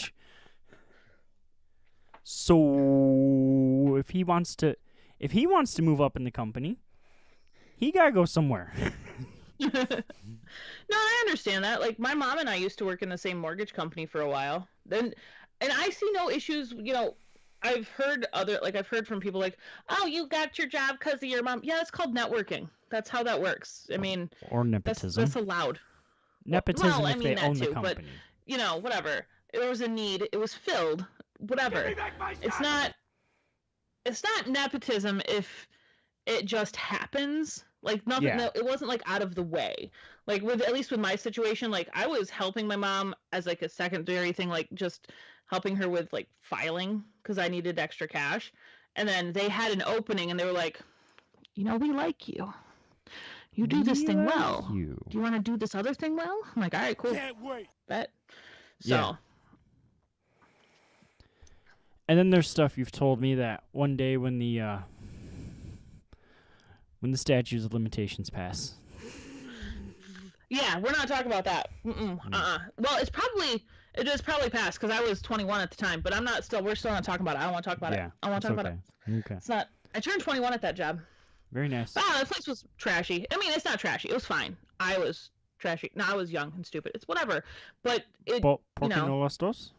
So if he wants to move up in the company, he gotta go somewhere. No, I understand that. Like my mom and I used to work in the same mortgage company for a while. And I see no issues, I've heard from people like, "Oh, you got your job because of your mom." Yeah, it's called networking. That's how that works. I mean, Or nepotism. that's allowed. Nepotism well, I if mean they that own the too, company. But whatever. There was a need. It was filled. Whatever. It's not nepotism if it just happens. Like nothing. Yeah. No, it wasn't like out of the way. Like at least with my situation, like I was helping my mom as like a secondary thing, like just helping her with like filing because I needed extra cash. And then they had an opening and they were like, we like you. You do this thing well. You. Do you want to do this other thing well? I'm like, all right, cool. Can't wait. Bet. So. Yeah. And then there's stuff you've told me that one day when the statutes of limitations pass. Yeah, we're not talking about that. Well, it is probably passed because I was 21 at the time, but we're still not talking about it. I don't want to talk about it. I want to talk about it. Okay. It's not. I turned 21 at that job. Very nice. That place was trashy. I mean, it's not trashy. It was fine. I was trashy. No, I was young and stupid. It's whatever. But it, ¿Por qué no los dos?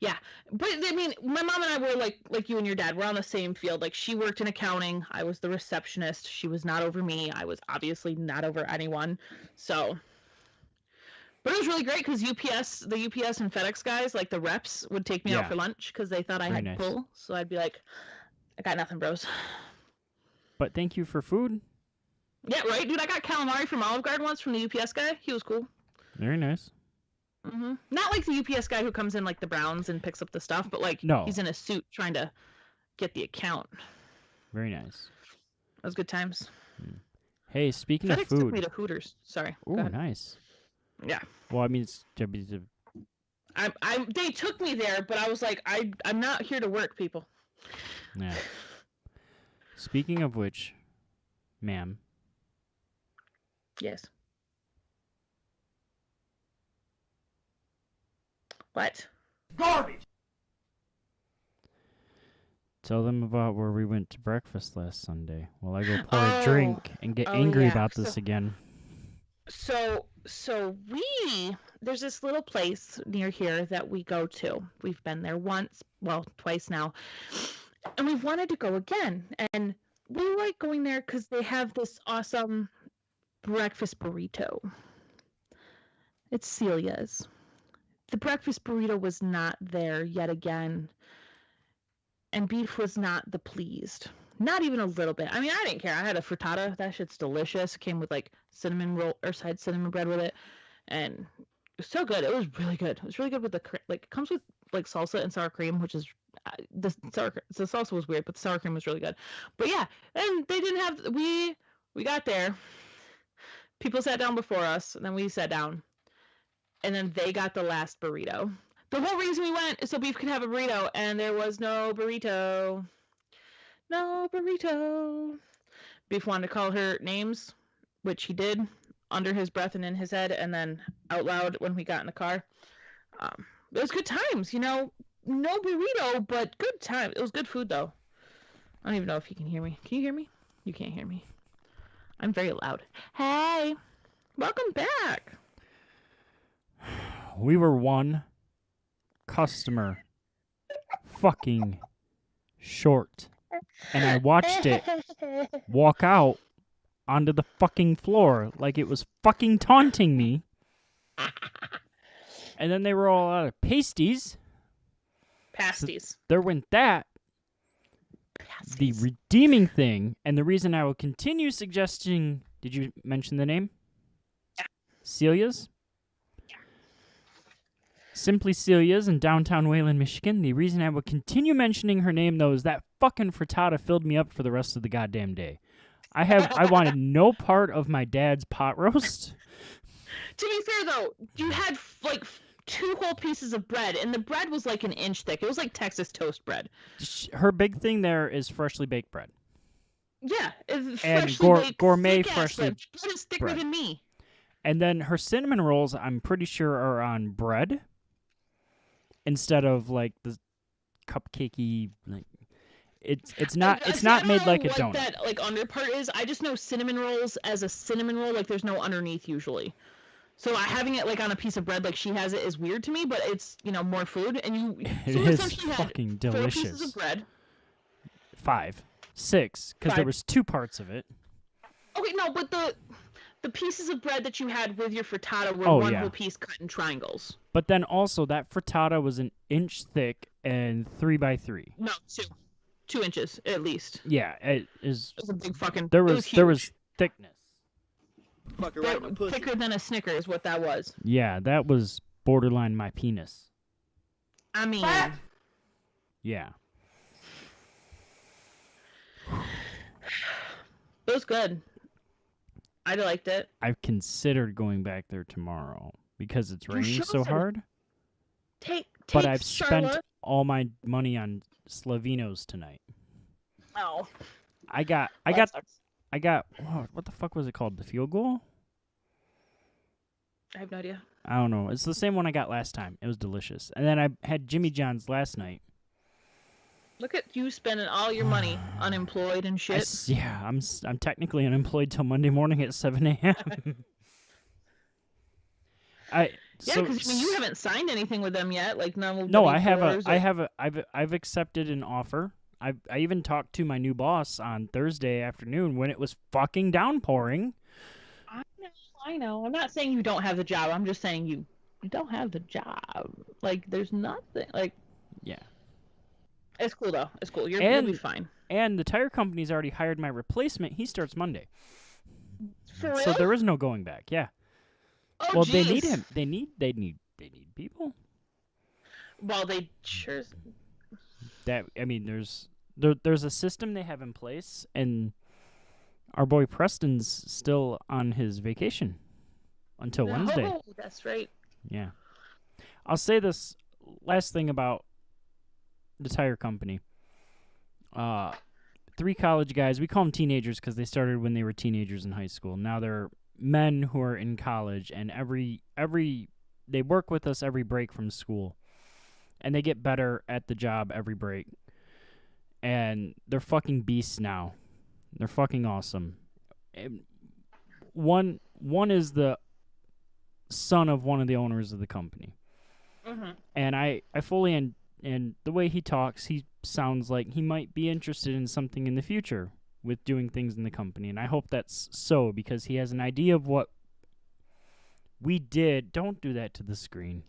Yeah, but I mean, my mom and I were like you and your dad. We're on the same field. Like she worked in accounting. I was the receptionist. She was not over me. I was obviously not over anyone. So, but it was really great because the UPS and FedEx guys, like the reps, would take me out for lunch because they thought I had pull. So I'd be like, I got nothing, bros. But thank you for food. Yeah, right, dude. I got calamari from Olive Garden once from the UPS guy. He was cool. Very nice. Mm-hmm. Not like the UPS guy who comes in like the Browns and picks up the stuff, but like he's in a suit trying to get the account. Very nice. That was good times. Hey, speaking FedEx of food. took me to Hooters. Sorry. Ooh, nice. Yeah. Well, I mean, they took me there, but I was like, I'm not here to work, people. Yeah. Speaking of which, ma'am. Yes. What? Garbage! Tell them about where we went to breakfast last Sunday while I go pour a drink and get angry about this again. So there's this little place near here that we go to. We've been there twice now. And we've wanted to go again. And we like going there because they have this awesome breakfast burrito. It's Celia's. The breakfast burrito was not there yet again. And beef was not the pleased. Not even a little bit. I mean, I didn't care. I had a frittata. That shit's delicious. It came with like cinnamon roll or side cinnamon bread with it. And it was so good. It was really good. It was really good with it comes with like salsa and sour cream, which is the salsa was weird, but the sour cream was really good. But yeah, and they didn't have we got there. People sat down before us, and then we sat down. And then they got the last burrito. The whole reason we went is so Beef could have a burrito, and there was no burrito. No burrito. Beef wanted to call her names, which he did under his breath and in his head, and then out loud when we got in the car. It was good times, no burrito, but good time. It was good food, though. I don't even know if you can hear me. Can you hear me? You can't hear me. I'm very loud. Hey, welcome back. We were one customer fucking short. And I watched it walk out onto the fucking floor like it was fucking taunting me. And then they were all out of pasties. Pasties. So there went that. Pasties. The redeeming thing, and the reason I will continue suggesting... Did you mention the name? Yeah. Celia's? Yeah. Simply Celia's in downtown Wayland, Michigan. The reason I will continue mentioning her name, though, is that fucking frittata filled me up for the rest of the goddamn day. I wanted no part of my dad's pot roast. To be fair, though, you had like 2 whole pieces of bread, and the bread was like an inch thick. It was like Texas toast bread. Her big thing there is freshly baked bread. Yeah, it's And freshly baked, gourmet thick-ass freshly bread. Bread is thicker bread. than me. And then her cinnamon rolls, I'm pretty sure, are on bread instead of like the cupcakey. Like it's not I not don't made know like a what donut. that like under part is. I just know cinnamon rolls as a cinnamon roll. Like there's no underneath usually. So having it like on a piece of bread like she has it is weird to me. But it's more food, and you. It so is essentially fucking had delicious. 4 pieces of bread. 5, 6, because there 5. was 2 parts of it. Okay, no, but the pieces of bread that you had with your frittata were one whole piece cut in triangles. But then also that frittata was an inch thick and 3x3. No, 2 inches at least. Yeah, it is. It was a big fucking. There it was huge. there was thickness. Fucking right in my pussy. Thicker than a Snicker is what that was. Yeah, that was borderline my penis. I mean, Yeah. it was good. I liked it. I've considered going back there tomorrow because it's raining should. so hard. Take But I've Charlotte. spent all my money on Slavinos tonight. Oh, I got what the fuck was it called? The field goal? I have no idea. I don't know. It's the same one I got last time. It was delicious. And then I had Jimmy John's last night. Look at you spending all your money unemployed and shit. I'm technically unemployed till Monday morning at 7 a.m. Yeah, because you haven't signed anything with them yet. Like No, I've accepted an offer. I even talked to my new boss on Thursday afternoon when it was fucking downpouring. I know. I'm not saying you don't have the job. I'm just saying you don't have the job. Like there's nothing. Like yeah, it's cool though. It's cool. You'll be fine. And the tire company's already hired my replacement. He starts Monday. For real? So there is no going back. Yeah. Oh, Well, geez. they need him. They need people. Well, they sure. There's a system they have in place, and our boy Preston's still on his vacation until Wednesday. Oh, that's right. Yeah. I'll say this last thing about the tire company. 3 college guys. We call them teenagers because they started when they were teenagers in high school. Now they're men who are in college, and they work with us every break from school, and they get better at the job every break. And they're fucking beasts now. They're fucking awesome. And one is the son of one of the owners of the company. Mm-hmm. And I fully and the way he talks, he sounds like he might be interested in something in the future with doing things in the company. And I hope that's so, because he has an idea of what we did. Don't do that to the screen.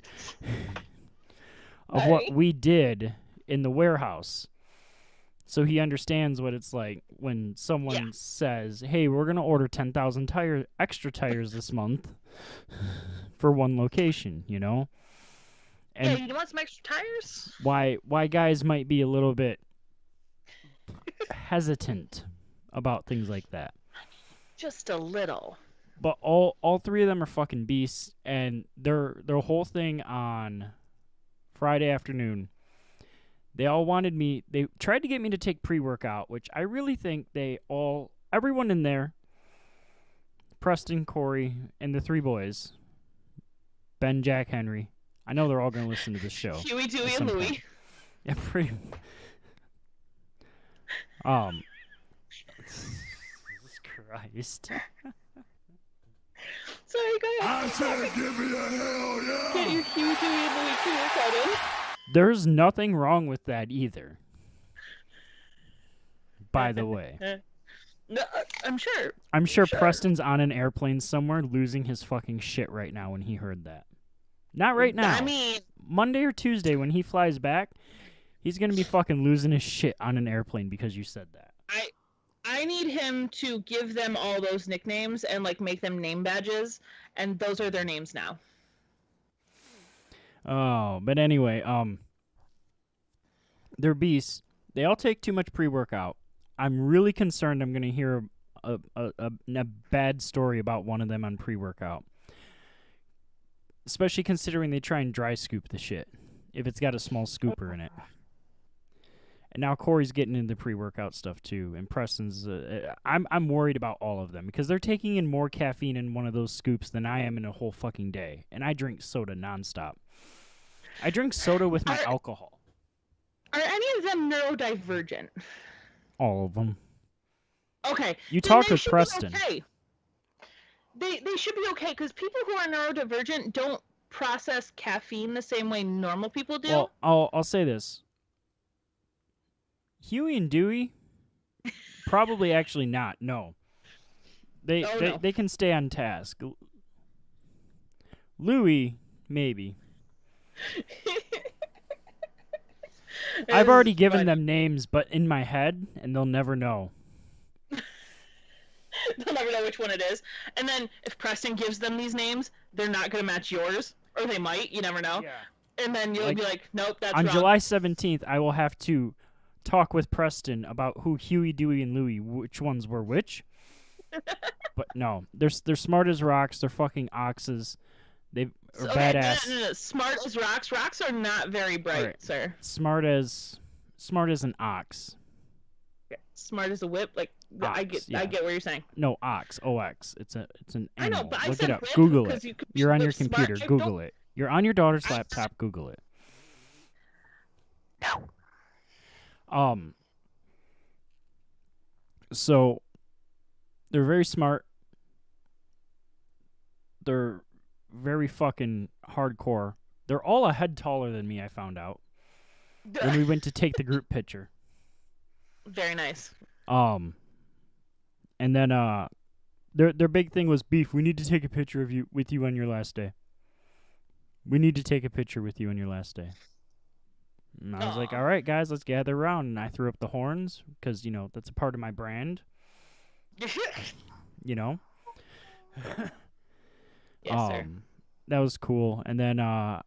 Of what we did in the warehouse. So he understands what it's like when someone says, hey, we're going to order 10,000 extra tires this month for one location, you know? And you want some extra tires? Why guys might be a little bit hesitant about things like that. Just a little. But all 3 of them are fucking beasts, and their whole thing on Friday afternoon, they tried to get me to take pre-workout, which I really think everyone in there, Preston, Corey, and the 3 boys, Ben, Jack, Henry, I know they're all going to listen to this show. Huey, Dewey, and Louie. Point. Yeah, pretty. Jesus Christ. Sorry, go ahead. I said give me a hell yeah! Get your Huey, Dewey, and Louie pre-workout in. There's nothing wrong with that either. By the way. No, I'm sure. I'm sure Preston's on an airplane somewhere losing his fucking shit right now when he heard that. Not right now. I mean, Monday or Tuesday when he flies back, he's going to be fucking losing his shit on an airplane because you said that. I need him to give them all those nicknames and like make them name badges, and those are their names now. Oh, but anyway, they're beasts. They all take too much pre-workout. I'm really concerned I'm going to hear a bad story about one of them on pre-workout. especially considering they try and dry scoop the shit if it's got a small scooper in it. And now Corey's getting into the pre-workout stuff too, and Preston's. I'm worried about all of them because they're taking in more caffeine in one of those scoops than I am in a whole fucking day, and I drink soda nonstop. I drink soda with my alcohol. Are any of them neurodivergent? All of them. Okay. You talked with Preston. Okay. They should be okay because people who are neurodivergent don't process caffeine the same way normal people do. Well, I'll say this. Huey and Dewey, probably actually not. No. They can stay on task. Louie, maybe. I've already given them names, but in my head, and they'll never know. They'll never know which one it is. And then if Preston gives them these names, they're not going to match yours. Or they might. You never know. Yeah. And then you'll be like, nope, that's on wrong. July 17th, I will have to talk with Preston about who Huey, Dewey, and Louie, which ones were which. But no, they're smart as rocks. They're fucking oxes. They are badass. No. Smart as rocks. Rocks are not very bright, right. Sir. Smart as an ox. Smart as a whip. Like ox, I get what you're saying. No, ox. OX. It's an animal. I know, but look I said it up. whip Google it. You're on your computer. Google it. You're on your daughter's laptop. Google it. No. So they're very smart. They're very fucking hardcore. They're all a head taller than me, I found out. When we went to take the group picture. Very nice. And then their big thing was beef. We need to take a picture with you on your last day. We need to take a picture with you on your last day. And I was like, all right, guys, let's gather around. And I threw up the horns because, that's a part of my brand. Yes, sir. That was cool. And then I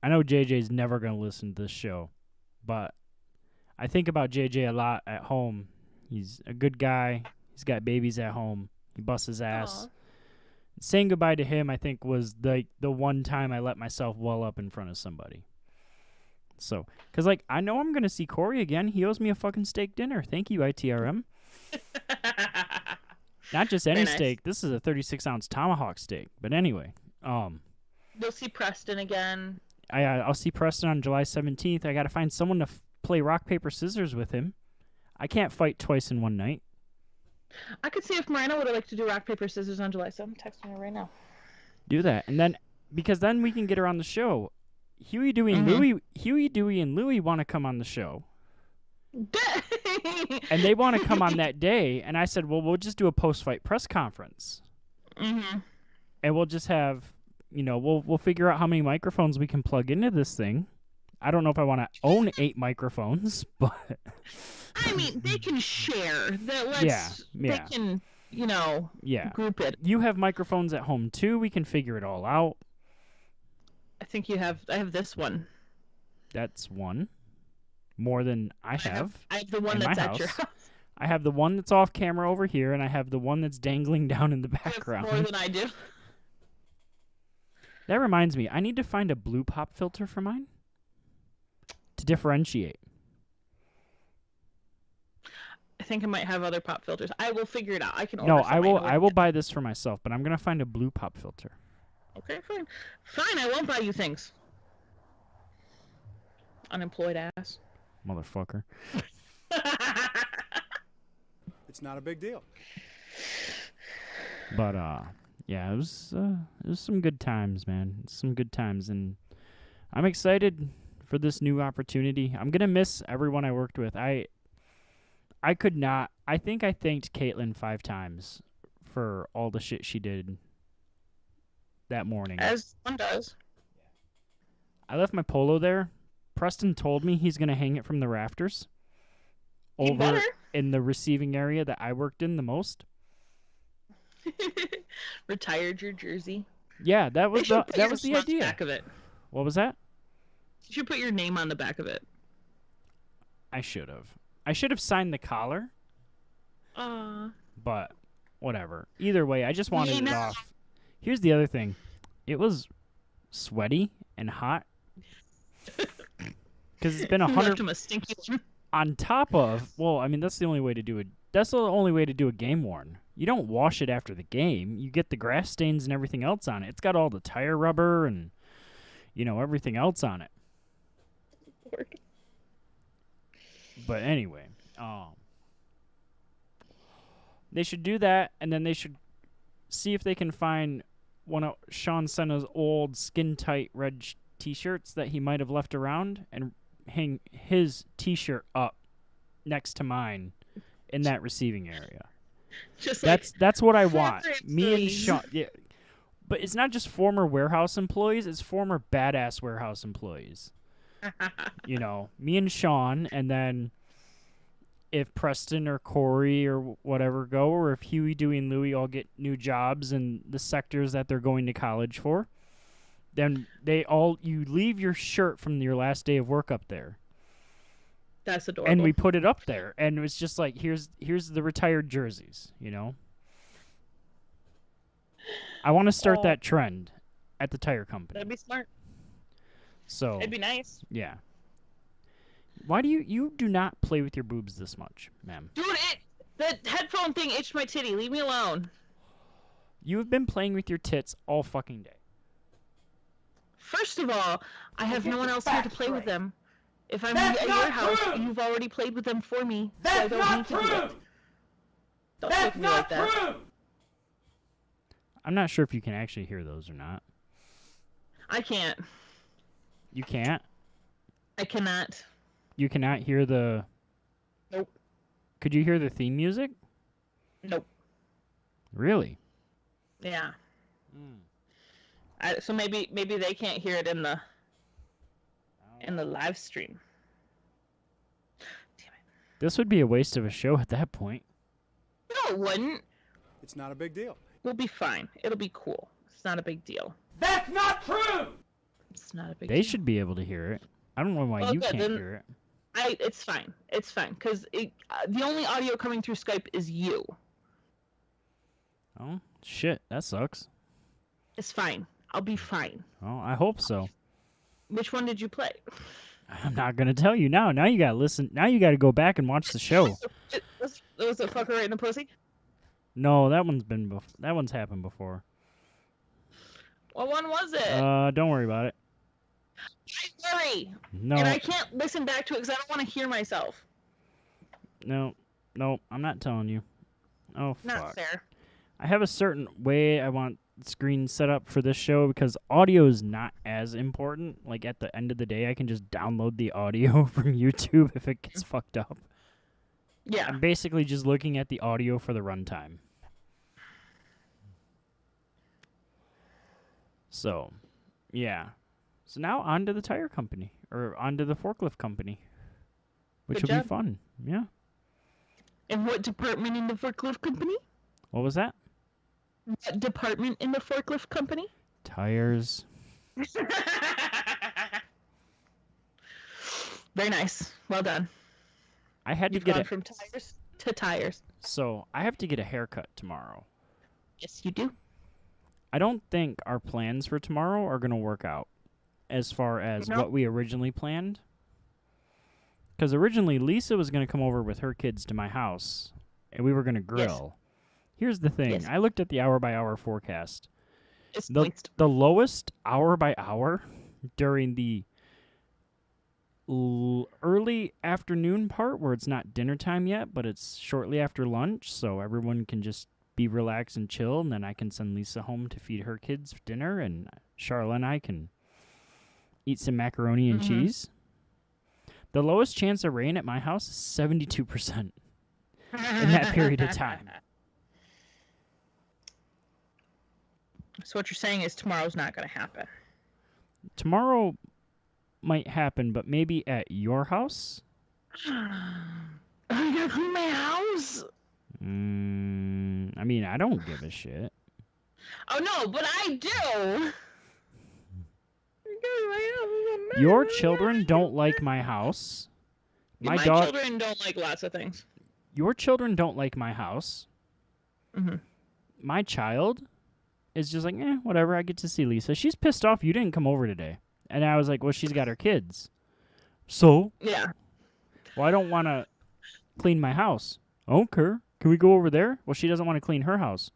know JJ's never going to listen to this show, but I think about JJ a lot at home. He's a good guy. He's got babies at home. He busts his ass. Saying goodbye to him, I think, was the one time I let myself well up in front of somebody. So, because, I know I'm going to see Corey again. He owes me a fucking steak dinner. Thank you, ITRM. Not just any steak. This is a 36-ounce tomahawk steak. But anyway. You'll see Preston again. I'll see Preston on July 17th. I got to find someone to play rock, paper, scissors with him. I can't fight twice in one night. I could see if Marina would have liked to do rock, paper, scissors on July 7th. I'm texting her right now. Do that. And then, because then we can get her on the show. Huey, Dewey, and Louie want to come on the show. And they want to come on that day. And I said, well, we'll just do a post-fight press conference. Mm-hmm. And we'll just have, we'll figure out how many microphones we can plug into this thing. I don't know if I want to own 8 microphones, but... I mean, they can share. They can, group it. You have microphones at home, too. We can figure it all out. I have this one. That's one. More than I have. I have the one that's at your house. I have the one that's off camera over here, and I have the one that's dangling down in the background. More than I do. That reminds me, I need to find a blue pop filter for mine to differentiate. I think I might have other pop filters. I will figure it out. I can order I will buy this for myself, but I'm going to find a blue pop filter. Okay, fine. Fine, I won't buy you things. Unemployed ass. Motherfucker. It's not a big deal. But yeah, it was some good times, man. Some good times, and I'm excited for this new opportunity. I'm gonna miss everyone I worked with. I could not. I think I thanked Caitlin 5 times for all the shit she did that morning. As one does. I left my polo there. Preston told me he's gonna hang it from the rafters over in the receiving area that I worked in the most. Retired your jersey. Yeah, that was the idea. Back of it. What was that? You should put your name on the back of it. I should have signed the collar. But whatever. Either way, I just wanted it off. Here's the other thing. It was sweaty and hot. Because it's been You 100 left him a stinky one. on top of. Well, I mean that's the only way to do it. That's the only way to do a game worn. You don't wash it after the game. You get the grass stains and everything else on it. It's got all the tire rubber and everything else on it. Lord. But anyway, they should do that, and then they should see if they can find one of Sean Senna's old skin-tight red T-shirts that he might have left around and hang his T-shirt up next to mine in that receiving area. Just That's what I want. former Me and employees. Sean. Yeah, but it's not just former warehouse employees; it's former badass warehouse employees. Me and Sean, and then if Preston or Corey or whatever go, or if Huey, Dewey, and Louie all get new jobs in the sectors that they're going to college for, then you leave your shirt from your last day of work up there. That's adorable. And we put it up there, and it's just like, here's the retired jerseys, I want to start that trend at the tire company. That'd be smart. So It'd be nice. yeah. Why do you do not play with your boobs this much, ma'am? Dude, the headphone thing itched my titty. Leave me alone. You have been playing with your tits all fucking day. First of all, I have no one else here to play with them. If I'm at your house, you've already played with them for me, so I don't need to do it. Don't look at me like that. I'm not sure if you can actually hear those or not. I can't. You can't? I cannot. You cannot hear the... Nope. Could you hear the theme music? Nope. Really? Yeah. So maybe they can't hear it in the live stream. Damn it. This would be a waste of a show at that point. No, it wouldn't. It's not a big deal. We'll be fine. It'll be cool. It's not a big deal. That's not true! It's not a big They deal. should be able to hear it. I don't know why Well, you good, can't then- hear it. It's fine. It's fine. Because the only audio coming through Skype is you. Oh, shit. That sucks. It's fine. I'll be fine. Oh, I hope so. Which one did you play? I'm not going to tell you now. Now you got to listen. Now you got to go back and watch the show. Was it fucker right in the pussy? No, that one's happened before. What one was it? Don't worry about it. I worry. No. And I can't listen back to it because I don't want to hear myself. No, I'm not telling you. Oh, Not fuck. fair. I have a certain way I want the screen set up for this show because audio is not as important. Like, at the end of the day, I can just download the audio from YouTube if it gets fucked up. Yeah. I'm basically just looking at the audio for the runtime. So, yeah. So now on to the tire company, or on to the forklift company, which Good will job. be fun. Yeah. And what department in the forklift company? What was that? What department in the forklift company? Tires. Very nice. Well done. I had You've to get gone it. from tires to tires. So I have to get a haircut tomorrow. Yes, you do. I don't think our plans for tomorrow are going to work out as far as No? what we originally planned. Because originally Lisa was going to come over with her kids to my house, and we were going to grill. Here's the thing. Yes. I looked at the hour-by-hour forecast. It's The moist. lowest hour-by-hour during the early afternoon part, where it's not dinner time yet, but it's shortly after lunch, so everyone can just be relaxed and chill, and then I can send Lisa home to feed her kids dinner, and Charlotte and I can eat some macaroni and cheese. The lowest chance of rain at my house is 72% in that period of time. So what you're saying is tomorrow's not going to happen. Tomorrow might happen, but maybe at your house? Are you going to clean my house? I mean, I don't give a shit. Oh, no, but I do. Your children don't like my house. My children don't like lots of things. Your children don't like my house. Mhm. My child is just like, whatever, I get to see Lisa. She's pissed off you didn't come over today. And I was like, well, she's got her kids. So? Yeah. Well, I don't want to clean my house. I don't care. Can we go over there? Well, she doesn't want to clean her house.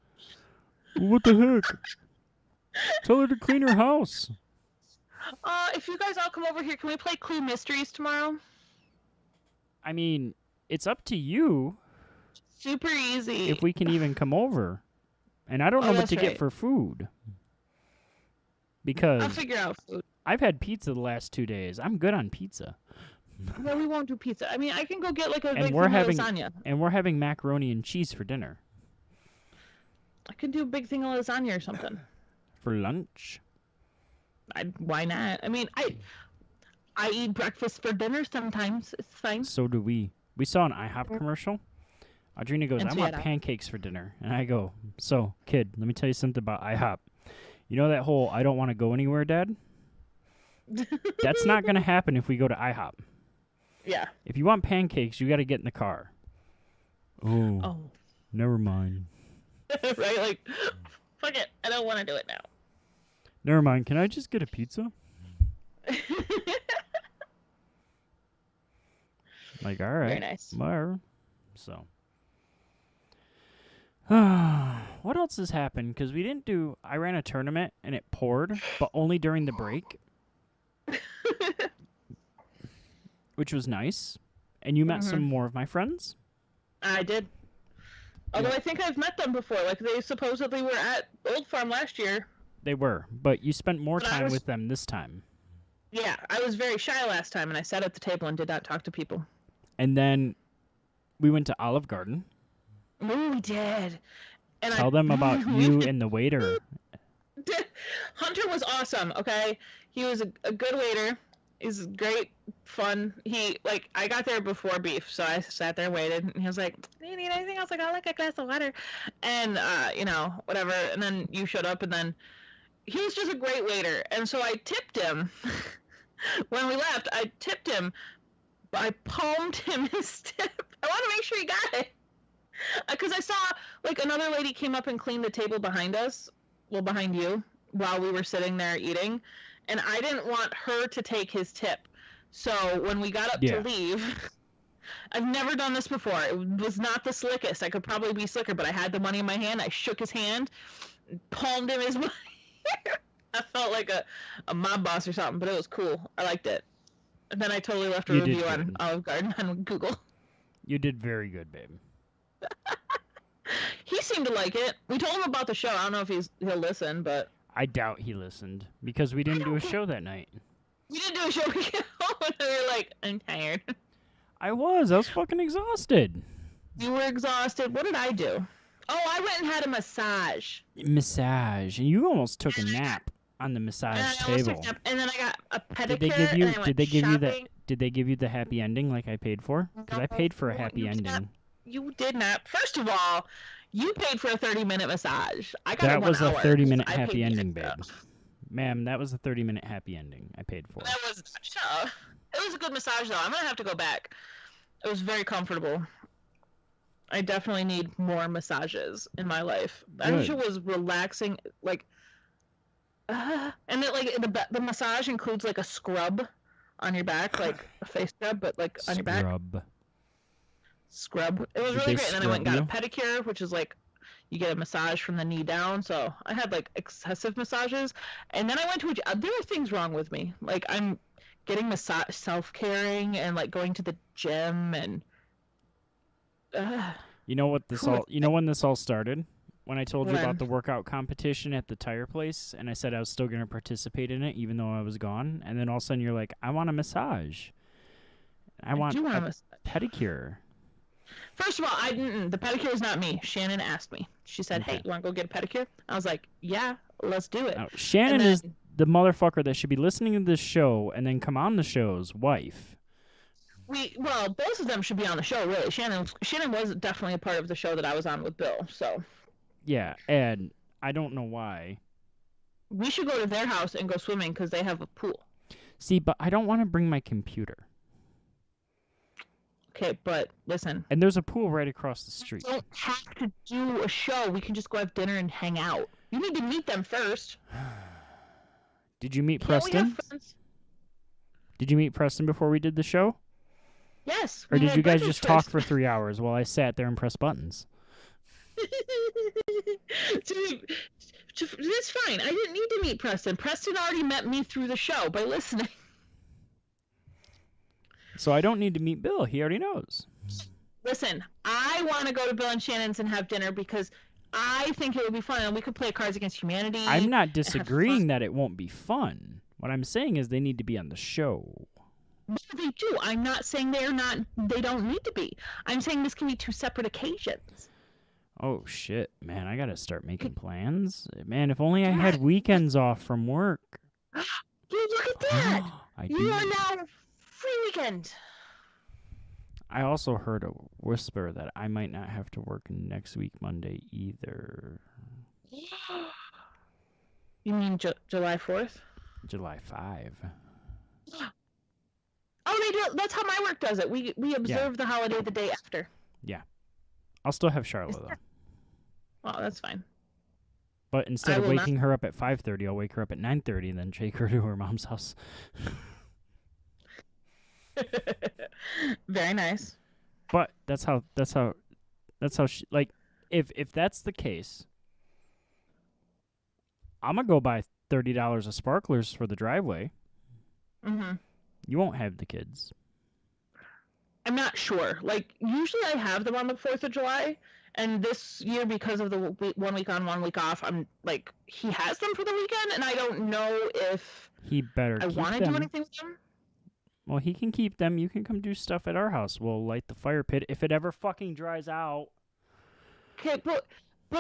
What the heck? Tell her to clean her house. If you guys all come over here, can we play Clue Mysteries tomorrow? I mean, it's up to you. Super easy. If we can even come over. And I don't know what to get for food. Because I'll figure out food. I've had pizza the last 2 days. I'm good on pizza. No, we won't do pizza. I mean, I can go get like a big we're thing of having lasagna. And we're having macaroni and cheese for dinner. I can do a big thing of lasagna or something. For lunch? Why not? I mean, I eat breakfast for dinner sometimes. It's fine. So do we. We saw an IHOP commercial. Audrina goes, I want pancakes for dinner. And I go, so, kid, let me tell you something about IHOP. You know that whole I don't want to go anywhere, Dad? That's not going to happen if we go to IHOP. Yeah. If you want pancakes, you got to get in the car. Oh. Never mind. Right? Like, fuck it. I don't want to do it now. Never mind. Can I just get a pizza? Like, all right. Very nice. Whatever. So. What else has happened? Because I ran a tournament and it poured, but only during the break. Which was nice. And you met some more of my friends? I did. Although I think I've met them before. Like, they supposedly were at Old Farm last year. They were, but you spent more time with them this time. Yeah, I was very shy last time, and I sat at the table and did not talk to people. And then we went to Olive Garden. Oh, we did. And Tell them about you and the waiter. Hunter was awesome, okay? He was a good waiter. He's great, fun. I got there before beef, so I sat there and waited. And he was like, do you need anything else? Like, I like a glass of water. And, whatever. And then you showed up, and then he was just a great waiter. And so I tipped him. When we left, I tipped him. I palmed him his tip. I want to make sure he got it. Because I saw, another lady came up and cleaned the table behind us. Well, behind you. While we were sitting there eating. And I didn't want her to take his tip. So when we got up to leave, I've never done this before. It was not the slickest. I could probably be slicker, but I had the money in my hand. I shook his hand, palmed him his money. I felt like a mob boss or something, but it was cool. I liked it. And then I totally left a review on Olive Garden on Google. You did very good, babe. He seemed to like it. We told him about the show. I don't know if he'll listen, but... I doubt he listened, because we didn't do a show that night. We didn't do a show. We came home and we were like, I'm tired. I was fucking exhausted. You were exhausted. What did I do? Oh, I went and had a massage. Massage. And you almost took a nap on the massage table. And then I got a pedicure. Did they give you the happy ending like I paid for? Because I paid for a happy ending. You did not. First of all, you paid for a 30-minute massage. I got that was a 30-minute so happy ending, babe. Ma'am, that was a 30-minute happy ending I paid for. That was it was a good massage though. I'm gonna have to go back. It was very comfortable. I definitely need more massages in my life. That shit was relaxing, and then the massage includes a scrub on your back, like a face scrub, but on your back. Scrub. It was really great. And then I went and got a pedicure, which is you get a massage from the knee down. So I had excessive massages, and then I went to there are things wrong with me. I'm getting self-caring and going to the gym and. You know what this all? You know when this all started? When I told you about the workout competition at the tire place, and I said I was still going to participate in it, even though I was gone. And then all of a sudden you're like, I want a massage. I want a pedicure. First of all, the pedicure is not me. Shannon asked me. She said, "Hey, you want to go get a pedicure?" I was like, "Yeah, let's do it." Now, Shannon is the motherfucker that should be listening to this show and then come on the show's wife. Both of them should be on the show, really. Shannon was definitely a part of the show that I was on with Bill, so. Yeah, and I don't know why. We should go to their house and go swimming because they have a pool. See, but I don't want to bring my computer. Okay, but listen. And there's a pool right across the street. We don't have to do a show. We can just go have dinner and hang out. You need to meet them first. Did you meet Can't we have Preston? friends? Did you meet Preston before we did the show? Yes. Or we did had you guys breakfast just talk first. for 3 hours while I sat there and pressed buttons? That's fine. I didn't need to meet Preston. Preston already met me through the show by listening. So I don't need to meet Bill. He already knows. Listen, I want to go to Bill and Shannon's and have dinner because I think it would be fun, and we could play Cards Against Humanity. I'm not have disagreeing fun. that it won't be fun. What I'm saying is they need to be on the show. No, they do. I'm not saying they're not. They don't need to be. I'm saying this can be 2 separate occasions. Oh, shit. Man, I gotta start making plans. Man, if only I had weekends off from work. Dude, look at that. I You do. are now free weekend. I also heard a whisper that I might not have to work next week Monday either. You mean July 4th? July 5. Oh, they do. That's how my work does it. We observe the holiday the day after. I'll still have Charlotte, though. Oh, that's fine. But instead I of will not- waking her up at 5:30, I'll wake her up at 9:30 and then take her to her mom's house. Very nice. But that's how she, like, if that's the case, I'm gonna go buy $30 of sparklers for the driveway. Mm-hmm. You won't have the kids. I'm not sure. Like, usually I have them on the 4th of July, and this year, because of the 1 week on, 1 week off, I'm like, he has them for the weekend, and I don't know if He better I keep want to do them. anything with them. Well, he can keep them. You can come do stuff at our house. We'll light the fire pit if it ever fucking dries out. Okay, but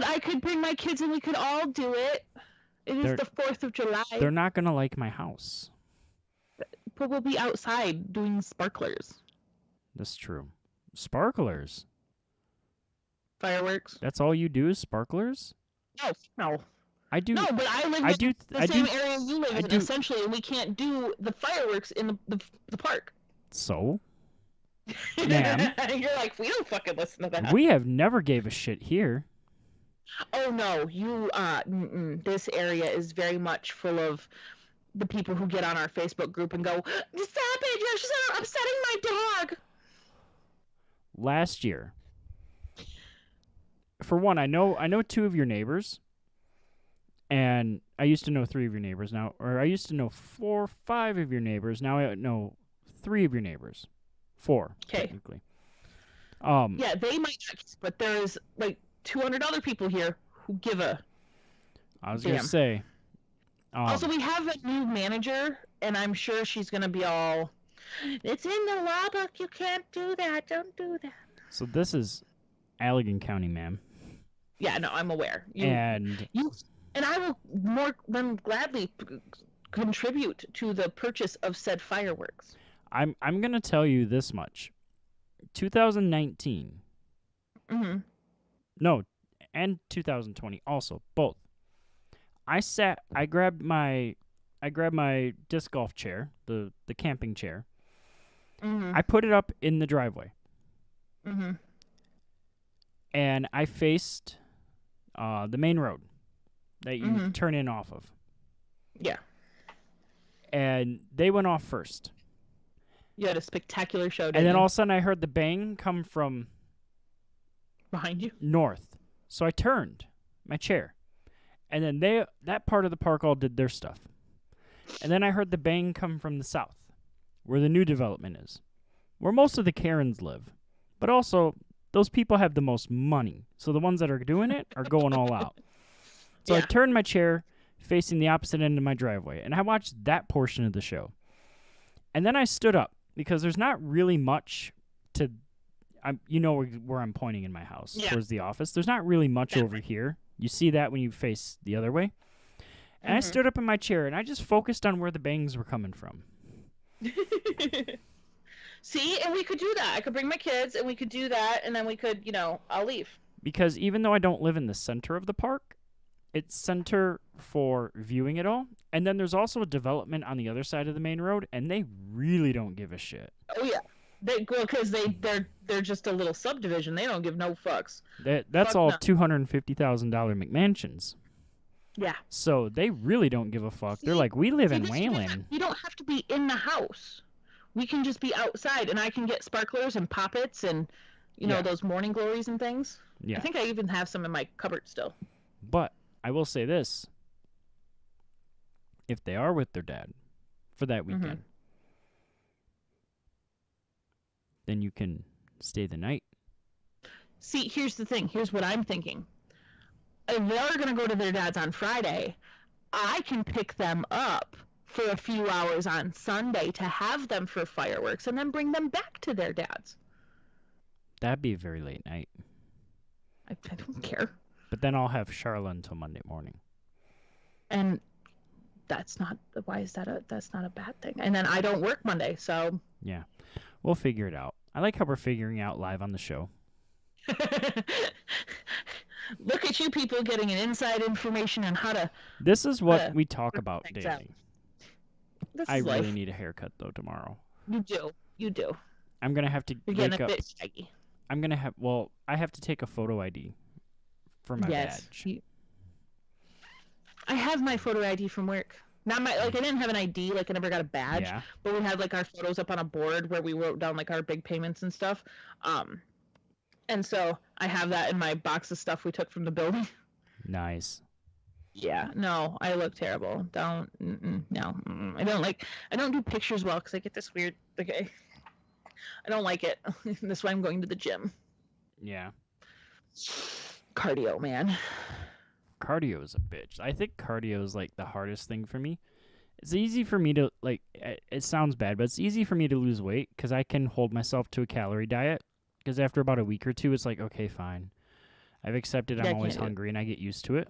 I could bring my kids and we could all do it. It is They're- the 4th of July. They're not gonna like my house. But we'll be outside doing sparklers. That's true. Sparklers. Fireworks. That's all you do is sparklers? No. I do. No, but I live I in do. the I same do. area you live I in, do- essentially, and we can't do the fireworks in the park. So, Ma'am. You're like, we don't fucking listen to that. we have never gave a shit here. Oh no, you this area is very much full of the people who get on our Facebook group and go, "Stop it! You're upsetting my dog." Last year, for one, I know 2 of your neighbors, and I used to know 3 of your neighbors now, or I used to know 4 or 5 of your neighbors. Now I know 3 of your neighbors, 4 Okay. technically. Yeah, they might not, but there's like 200 other people here who give a. I was gonna Damn. say. Also, we have a new manager, and I'm sure she's gonna be all, "It's in the law book. You can't do that. Don't do that." So this is Allegan County, ma'am, Yeah, no, I'm aware. and And I will more than gladly contribute to the purchase of said fireworks. I'm gonna tell you this much: 2019, Mm-hmm. no, and 2020 also, both. I grabbed my disc golf chair, the camping chair. Mm-hmm. I put it up in the driveway, Mm-hmm. and I faced the main road that you Mhm. turn in off of. Yeah. And they went off first. You had a spectacular show, And didn't then you? all of a sudden I heard the bang come from Behind you. north. So I turned my chair. And then that part of the park all did their stuff. And then I heard the bang come from the south, where the new development is, where most of the Karens live. But also, those people have the most money. So the ones that are doing it are going all out. So I Yeah. turned my chair facing the opposite end of my driveway, and I watched that portion of the show. And then I stood up, because there's not really much to... you know where I'm pointing in my house, Yeah. towards the office. There's not really much That over here. You see that when you face the other way. And I Mhm. stood up in my chair, and I just focused on where the bangs were coming from. See, and we could do that. I could bring my kids, and we could do that, and then we could, I'll leave. Because even though I don't live in the center of the park, it's center for viewing it all. And then there's also a development on the other side of the main road, and they really don't give a shit. Oh yeah, because they're just a little subdivision. They don't give no fucks. That's Fuck all no. $250,000 McMansions. Yeah. So they really don't give a fuck. They're See- like, we live in this is Wayland. You don't have to be in the house. We can just be outside, and I can get sparklers and poppets and, Yeah. those morning glories and things. Yeah. I think I even have some in my cupboard still. But I will say this. If they are with their dad for that weekend, then you can stay the night. See, here's the thing. Here's what I'm thinking. If they're going to go to their dad's on Friday, I can pick them up for a few hours on Sunday to have them for fireworks and then bring them back to their dad's. That'd be a very late night. I don't care. But then I'll have Charlotte until Monday morning. And that's not a bad thing. And then I don't work Monday, so Yeah. We'll figure it out. I like how we're figuring out live on the show. look at you people getting an inside information on how to. This is what we talk about things out. daily. This I is really life. need a haircut, though, tomorrow. You do. I'm going to have to You're wake getting a up. bit shaggy. I'm going to have, well, I have to take a photo ID for my badge. I have my photo ID from work. Not my, I didn't have an ID, I never got a badge, Yeah. but we had, our photos up on a board where we wrote down, our big payments and stuff. And so I have that in my box of stuff we took from the building. Nice. Yeah, no, I look terrible. No. I don't do pictures well because I get this weird, I don't like it. That's why I'm going to the gym. Yeah. Cardio, man. Cardio is a bitch. I think cardio is the hardest thing for me. It's easy for me to it sounds bad, but it's easy for me to lose weight because I can hold myself to a calorie diet. Because after about a week or two, it's okay, fine. I've accepted I'm always hungry and I get used to it.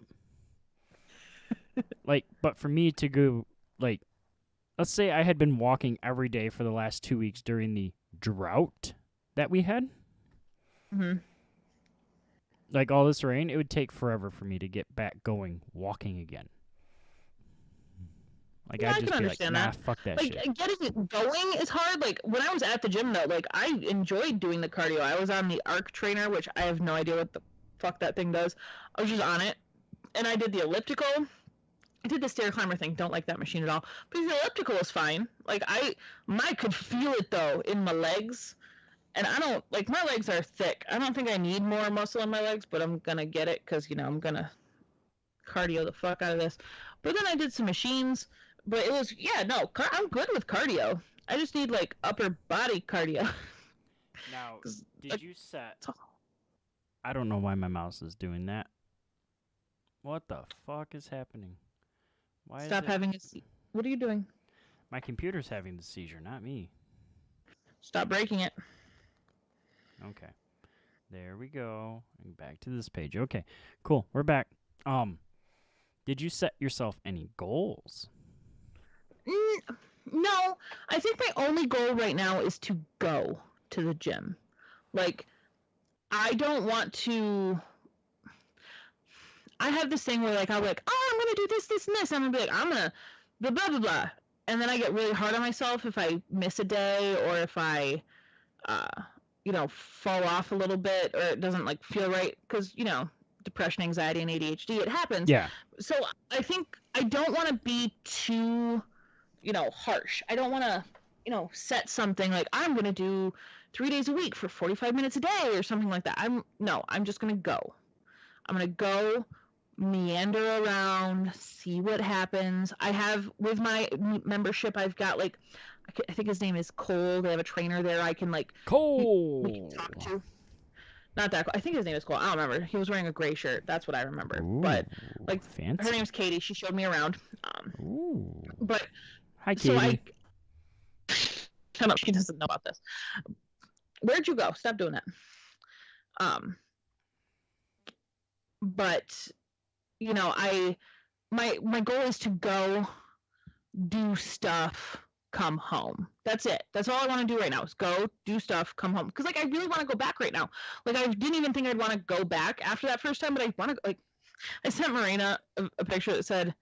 But for me to go, let's say I had been walking every day for the last 2 weeks during the drought that we had. Mm-hmm. All this rain, it would take forever for me to get back going, walking again. Yeah, I'd just be understand nah, that. fuck that shit. Getting it going is hard. When I was at the gym, though, I enjoyed doing the cardio. I was on the arc trainer, which I have no idea what the fuck that thing does. I was just on it. And I did the elliptical. I did the stair climber thing. Don't like that machine at all. But the elliptical was fine. I could feel it, though, in my legs. And I don't, my legs are thick. I don't think I need more muscle in my legs, but I'm going to get it because, I'm going to cardio the fuck out of this. But then I did some machines. But it was, I'm good with cardio. I just need, upper body cardio. Now, did you set... I don't know why my mouse is doing that. What the fuck is happening? Why Stop having a seizure. What are you doing? My computer's having the seizure, not me. Stop breaking it. Okay. There we go. And back to this page. Okay. Cool. We're back. Did you set yourself any goals? No. I think my only goal right now is to go to the gym. I don't want to... I have this thing where, I'll be oh, I'm going to do this, this, and this. I'm going to be I'm going to blah, blah, blah, blah. And then I get really hard on myself if I miss a day or if I, fall off a little bit or it doesn't, feel right. Because, depression, anxiety, and ADHD, it happens. Yeah. So I think I don't want to be too, harsh. I don't want to, set something I'm going to do 3 days a week for 45 minutes a day or something like that. I'm just going to go. I'm going to go meander around, see what happens. I have, with my membership, I've got, I think his name is Cole. They have a trainer there I can, Cole! we can talk to. Not that, I think his name is Cole. I don't remember. He was wearing a gray shirt. That's what I remember. Ooh, but, fancy. her name's Katie. She showed me around. Ooh. But, Hi, Katie. Shut up. She doesn't know about this. Where'd you go? Stop doing that. But, my goal is to go do stuff, come home. That's it. That's all I want to do right now is go do stuff, come home. Because I really want to go back right now. I didn't even think I'd want to go back after that first time, but I want to, I sent Marina a picture that said,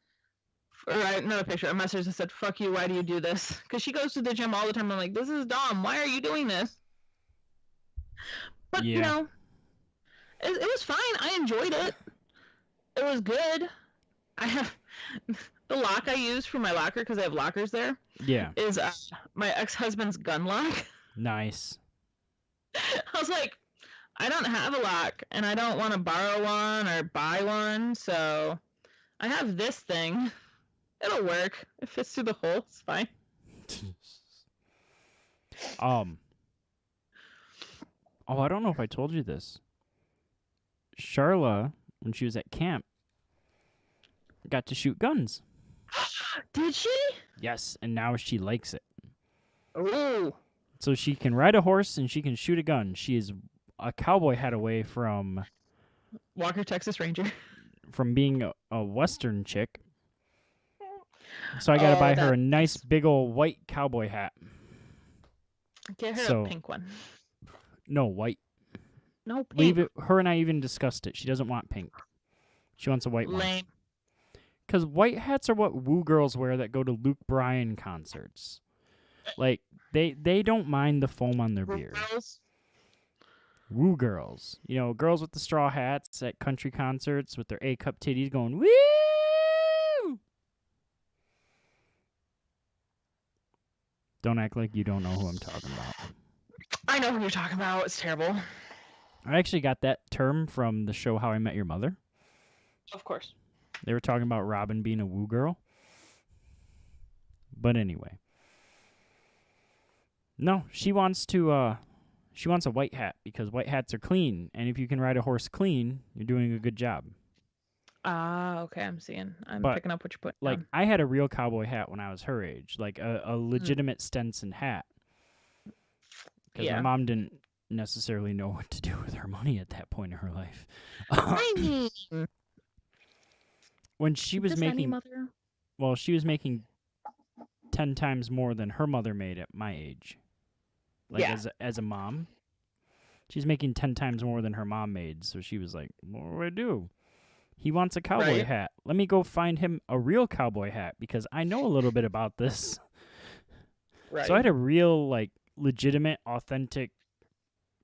not a picture, a message that said, fuck you, why do you do this? Because she goes to the gym all the time. I'm this is dumb. Why are you doing this? But, yeah. it was fine. I enjoyed it. It was good. I have the lock I use for my locker because I have lockers there Yeah. is my ex-husband's gun lock. Nice. I was like, I don't have a lock and I don't want to borrow one or buy one, so I have this thing. It'll work. It fits through the hole. It's fine. Oh, I don't know if I told you this. Charla, when she was at camp, got to shoot guns. Did she? Yes, and now she likes it. Ooh. So she can ride a horse and she can shoot a gun. She is a cowboy hat away from Walker, Texas Ranger. from being a Western chick. So I gotta buy her a nice big old white cowboy hat. Get her a pink one. No, white. No pink. Leave it. Her and I even discussed it. She doesn't want pink. She wants a white one. Lame. Because white hats are what woo girls wear that go to Luke Bryan concerts. Like, they don't mind the foam on their beer. Girls? Woo girls. You know, girls with the straw hats at country concerts with their A-cup titties going, woo! Don't act like you don't know who I'm talking about. I know who you're talking about. It's terrible. I actually got that term from the show How I Met Your Mother. Of course. They were talking about Robin being a woo girl. But anyway. No, she wants a white hat because white hats are clean. And if you can ride a horse clean, you're doing a good job. Ah, okay, I'm seeing. I'm But, picking up what you're putting Like, down. I had a real cowboy hat when I was her age. Like, a legitimate Stetson hat. Because my mom didn't necessarily know what to do with her money at that point in her life. I mean, When she was does any making... mother? Well, she was making 10 times more than her mother made at my age. Like, Yeah. as a mom. She's making 10 times more than her mom made, so she was like, what do I do? He wants a cowboy Right. hat. Let me go find him a real cowboy hat, because I know a little bit about this. Right. So I had a real, like, legitimate, authentic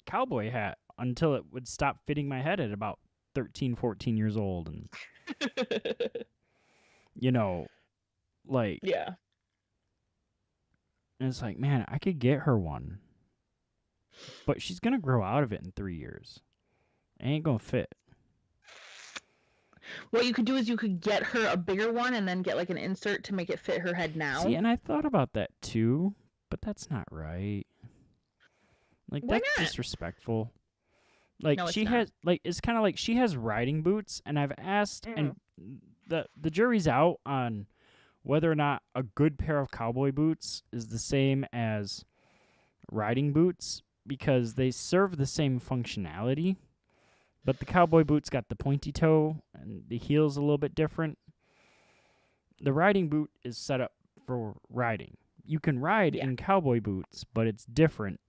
cowboy hat until it would stop fitting my head at about 13, 14 years old. And, you know, like... Yeah. And it's like, man, I could get her one. But she's going to grow out of it in 3 years. It ain't going to fit. What you could do is you could get her a bigger one and then get like an insert to make it fit her head now. See, and I thought about that too, but that's not right. Like, Why that's not? disrespectful. Like, No, it's she not. has, like, it's kind of like she has riding boots, and I've asked, and the jury's out on whether or not a good pair of cowboy boots is the same as riding boots, because they serve the same functionality, but the cowboy boots got the pointy toe, and the heel's a little bit different. The riding boot is set up for riding. You can ride in cowboy boots, but it's different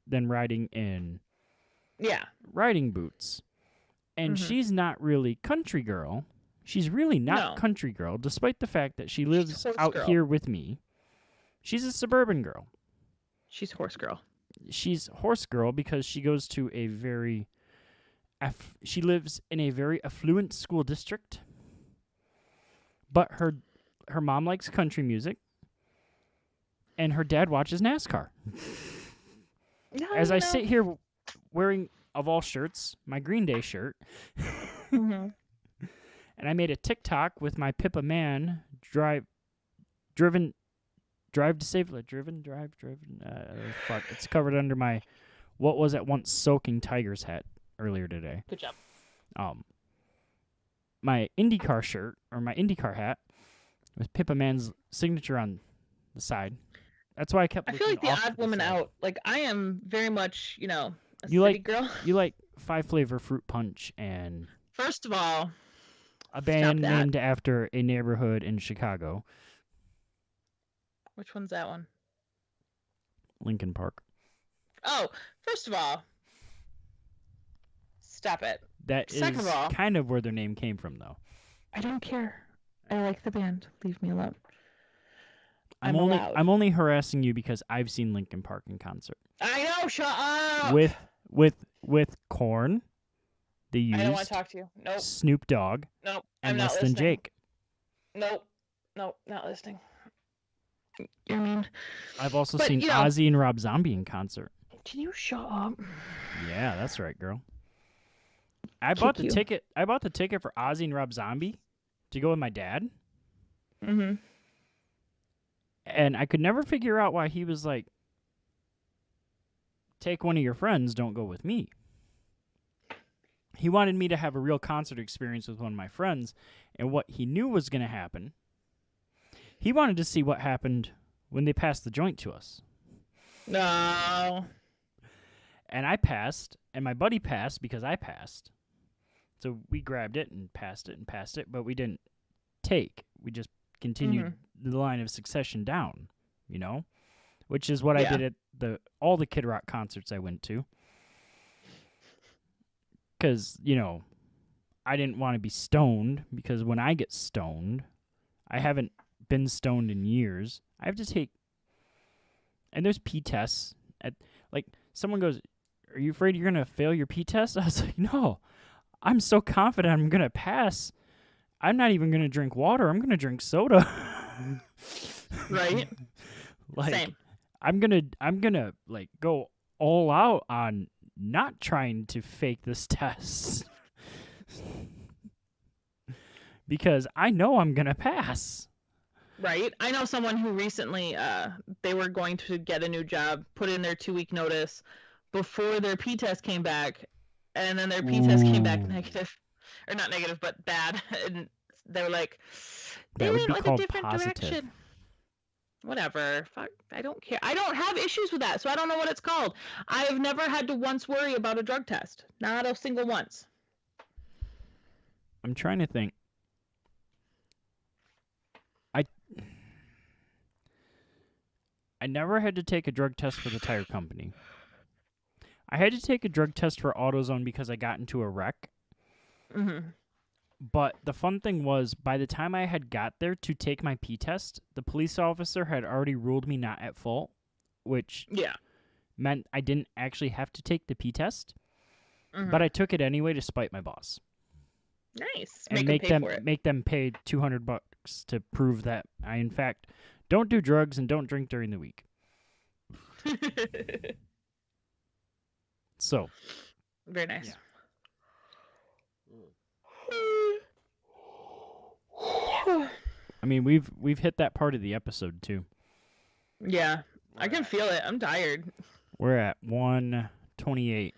than riding in riding boots. And she's not really country girl. She's really not country girl, despite the fact that she lives out here with me. She's a suburban girl. She's horse girl. She's horse girl because she goes to a very... she lives in a very affluent school district. But her mom likes country music. And her dad watches NASCAR. As I sit here wearing, of all shirts, my Green Day shirt. And I made a TikTok with my Pippa Man drive to save fuck. It's covered under my what was at once soaking Tigers hat earlier today. Good job. My IndyCar shirt or my IndyCar hat with Pippa Man's signature on the side. That's why I kept. I feel like the off to odd woman side. out. Like I am very much, a You city like girl. You like 5-flavor fruit punch and First of all, a band that. named after a neighborhood in Chicago, which one's that one? Lincoln Park. Oh, first of all, stop it. That Second is of all, kind of where their name came from, though. I don't care. I like the band. Leave me alone. I'm only harassing you because I've seen Lincoln Park in concert. I know. Shut up. With Korn, The Used, I don't want to talk to you. Nope. Snoop Dogg, Nope. and I'm not Less Than listening. Jake. Nope. Nope. Not listening. I mean, I've also but, seen you know, Ozzy and Rob Zombie in concert. can you shut up? Yeah, that's right, girl. I Kick bought the you. ticket. I bought the ticket for Ozzy and Rob Zombie to go with my dad, Mm-hmm. and I could never figure out why he was like, "Take one of your friends, don't go with me." He wanted me to have a real concert experience with one of my friends, and what he knew was going to happen. He wanted to see what happened when they passed the joint to us. No. And I passed, and my buddy passed because I passed. So we grabbed it and passed it, but we didn't take. We just continued the line of succession down, you know? Which is what I did at all the Kid Rock concerts I went to. Because, you know, I didn't want to be stoned, because when I get stoned, I haven't been stoned in years. I have to take, and there's P tests. Like, someone goes, "Are you afraid you're going to fail your P test?" I was like, no, I'm so confident I'm going to pass. I'm not even going to drink water. I'm going to drink soda. Right? Like, Same. I'm gonna like go all out on not trying to fake this test. Because I know I'm gonna pass. Right. I know someone who recently, they were going to get a new job, put in their 2-week notice before their P test came back, and then their P test came back negative, or not negative, but bad, and they were like, they That would went be like a called different positive. direction. Whatever. Fuck. I don't care. I don't have issues with that, so I don't know what it's called. I have never had to once worry about a drug test. Not a single once. I'm trying to think. I never had to take a drug test for the tire company. I had to take a drug test for AutoZone because I got into a wreck. Mm-hmm. But the fun thing was, by the time I had got there to take my P test, the police officer had already ruled me not at fault, which meant I didn't actually have to take the P test. Mm-hmm. But I took it anyway to spite my boss. Nice. And make them pay for it. make them pay $200 to prove that I, in fact, don't do drugs and don't drink during the week. So. Very nice. Yeah. I mean, we've hit that part of the episode too. Yeah, I can feel it. I'm tired. We're at 1:28.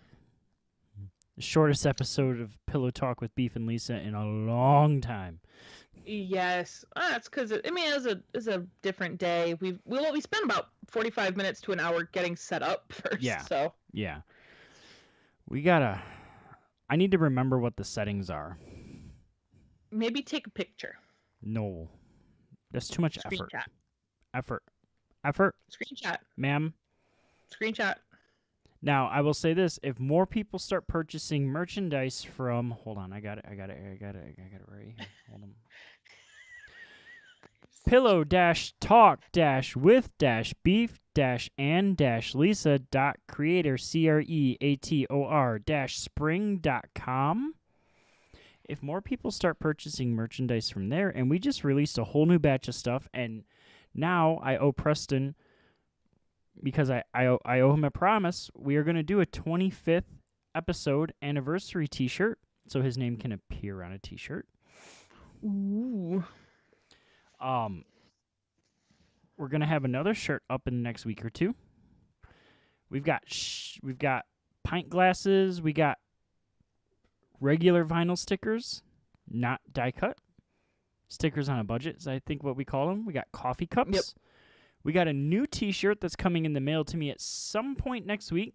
The shortest episode of Pillow Talk with Beef and Lisa in a long time. Yes, that's because it was a different day. We spent about 45 minutes to an hour getting set up first. Yeah. So yeah, I need to remember what the settings are. Maybe take a picture. No, that's too much Screenshot. Effort. Screenshot. Ma'am. Screenshot. Now, I will say this. If more people start purchasing merchandise from... Hold on. I got it right here. Hold on. pillow-talk-with-beef-and-lisa.creator-spring.com. If more people start purchasing merchandise from there, and we just released a whole new batch of stuff, and now I owe Preston, because I owe him a promise, we are going to do a 25th episode anniversary t-shirt, so his name can appear on a t-shirt. Ooh. We're going to have another shirt up in the next week or two. We've got pint glasses, we got regular vinyl stickers, not die cut. Stickers on a budget is I think what we call them. We got coffee cups. Yep. We got a new t-shirt that's coming in the mail to me at some point next week.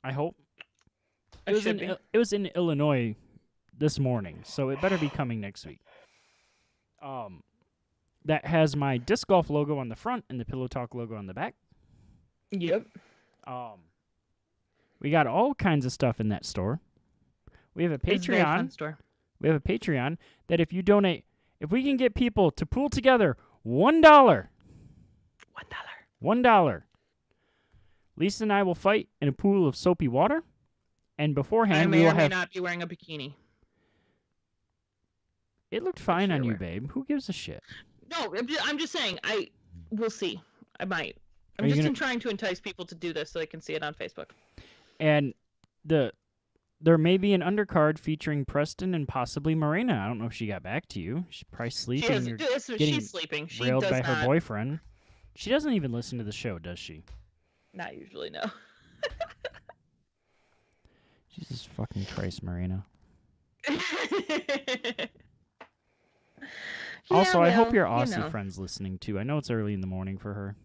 I hope. It was in Illinois this morning, so it better be coming next week. That has my disc golf logo on the front and the Pillow Talk logo on the back. Yep. We got all kinds of stuff in that store. We have a It's a very fun Patreon. store. We have a Patreon that if you donate, if we can get people to pool together $1, Lisa and I will fight in a pool of soapy water, and beforehand I we may will or may have. not be wearing a bikini. It looked fine on you, wear. babe. Who gives a shit? No, I'm just saying. We'll see. I might. Are I'm you just trying to entice people to do this so they can see it on Facebook. And there may be an undercard featuring Preston and possibly Marina. I don't know if she got back to you. She's probably sleeping or getting she's sleeping. She railed does by not, her boyfriend. She doesn't even listen to the show, does she? Not usually, no. Jesus fucking Christ, Marina. Also, I hope your Aussie friend's listening too. I know it's early in the morning for her.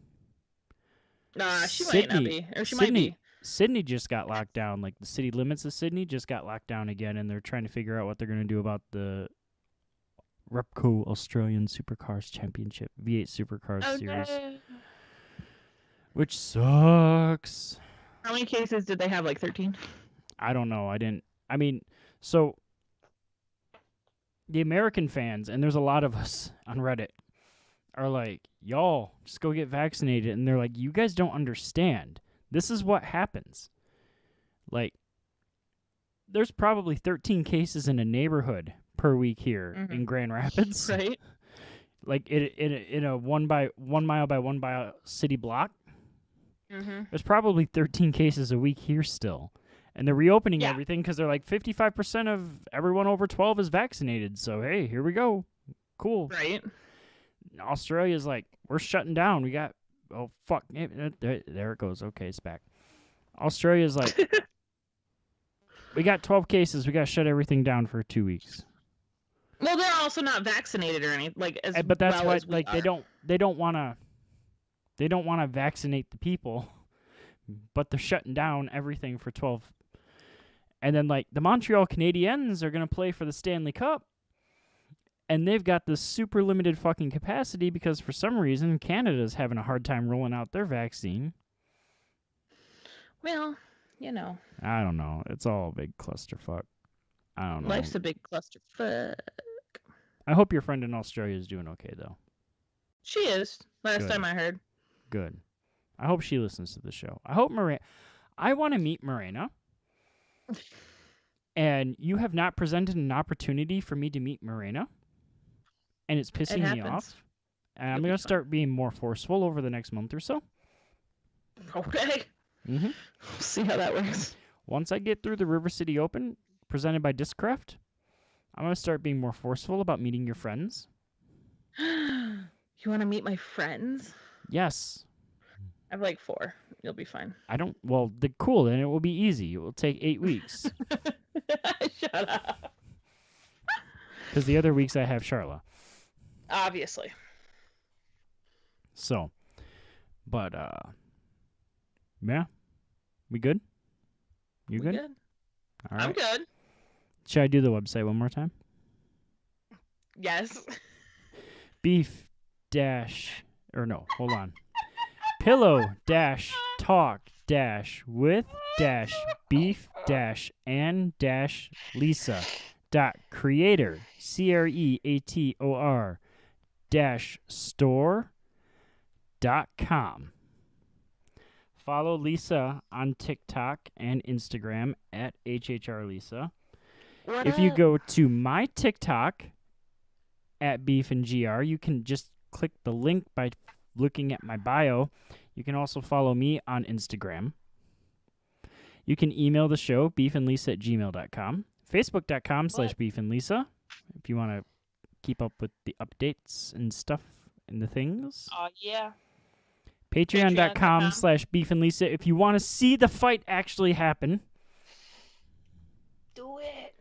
Nah, she might not be. Or she might be. Sydney just got locked down. Like, the city limits of Sydney just got locked down again, and they're trying to figure out what they're going to do about the Repco Australian Supercars Championship, V8 Supercars Series. Which sucks. How many cases did they have? Like 13? I don't know. So the American fans, and there's a lot of us on Reddit, are like, y'all, just go get vaccinated. And they're like, you guys don't understand. This is what happens. Like, there's probably 13 cases in a neighborhood per week here in Grand Rapids. Right. Like, in a 1 mile by 1 mile city block. There's probably 13 cases a week here still. And they're reopening everything because they're like 55% of everyone over 12 is vaccinated. So, hey, here we go. Cool. Right. Australia's like, we're shutting down. We got, oh, fuck. There it goes. Okay, it's back. Australia's like, we got 12 cases. We got to shut everything down for 2 weeks. Well, they're also not vaccinated or anything. Like, but that's well why, as we like, are. they don't want to vaccinate the people, but they're shutting down everything for 12. And then, like, the Montreal Canadiens are going to play for the Stanley Cup. And they've got this super limited fucking capacity because for some reason Canada's having a hard time rolling out their vaccine. Well, you know. I don't know. It's all a big clusterfuck. I don't know. Life's a big clusterfuck. I hope your friend in Australia is doing okay, though. She is. Last Good. time I heard. Good. I hope she listens to the show. I hope I want to meet Marina. And you have not presented an opportunity for me to meet Marina. And it's pissing me off. And I'm going to start being more forceful over the next month or so. Okay. We'll see how that works. Once I get through the River City Open, presented by Discraft, I'm going to start being more forceful about meeting your friends. You want to meet my friends? Yes. I have like 4. You'll be fine. Cool, then it will be easy. It will take 8 weeks. Shut up. Because the other weeks I have Charla. Obviously. So, but, yeah. We good? You good? Good. All right. I'm good. Should I do the website one more time? Yes. Hold on. pillow-talk-with-beef-and-lisa.creator creator-store.com. Follow Lisa on TikTok and Instagram at HHRLisa. If you go to my TikTok at beefandgr, you can just click the link by looking at my bio. You can also follow me on Instagram. You can email the show, beefandlisa@gmail.com. Facebook.com/beefandlisa if you want to keep up with the updates and stuff and the things. Oh, yeah. Patreon.com/beefandlisa if you want to see the fight actually happen. Do it.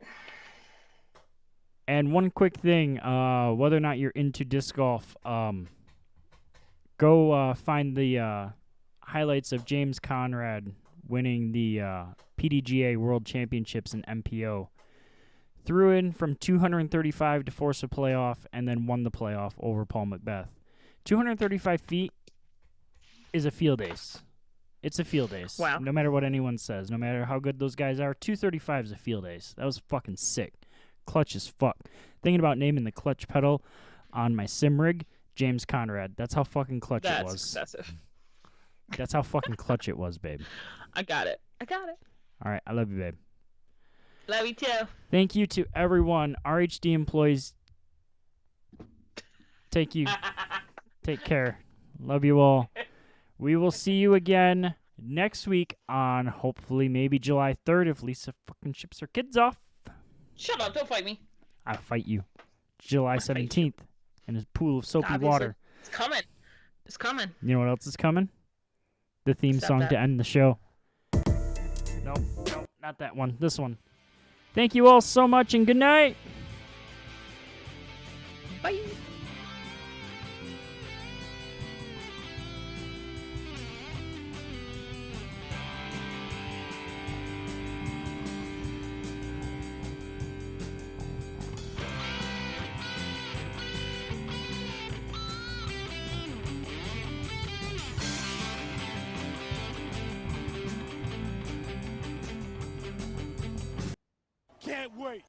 And one quick thing, whether or not you're into disc golf, go find the highlights of James Conrad winning the PDGA World Championships in MPO. Threw in from 235 to force a playoff, and then won the playoff over Paul Macbeth. 235 feet is a field ace. It's a field ace. Wow. No matter what anyone says, no matter how good those guys are, 235 is a field ace. That was fucking sick. Clutch as fuck. Thinking about naming the clutch pedal on my sim rig, James Conrad. That's how fucking clutch it was. That's excessive. That's how fucking clutch it was, babe. I got it. All right, I love you, babe. Love you too. Thank you to everyone. RHD employees Take care. Love you all. We will see you again next week on hopefully maybe July 3rd if Lisa fucking ships her kids off. Shut up! Don't fight me. I'll fight you. July 17th in a pool of soapy Obviously. water. It's coming. It's coming. You know what else is coming? The theme Except song that. to end the show. Nope, not that one. This one. Thank you all so much and good night. Bye. Can't wait.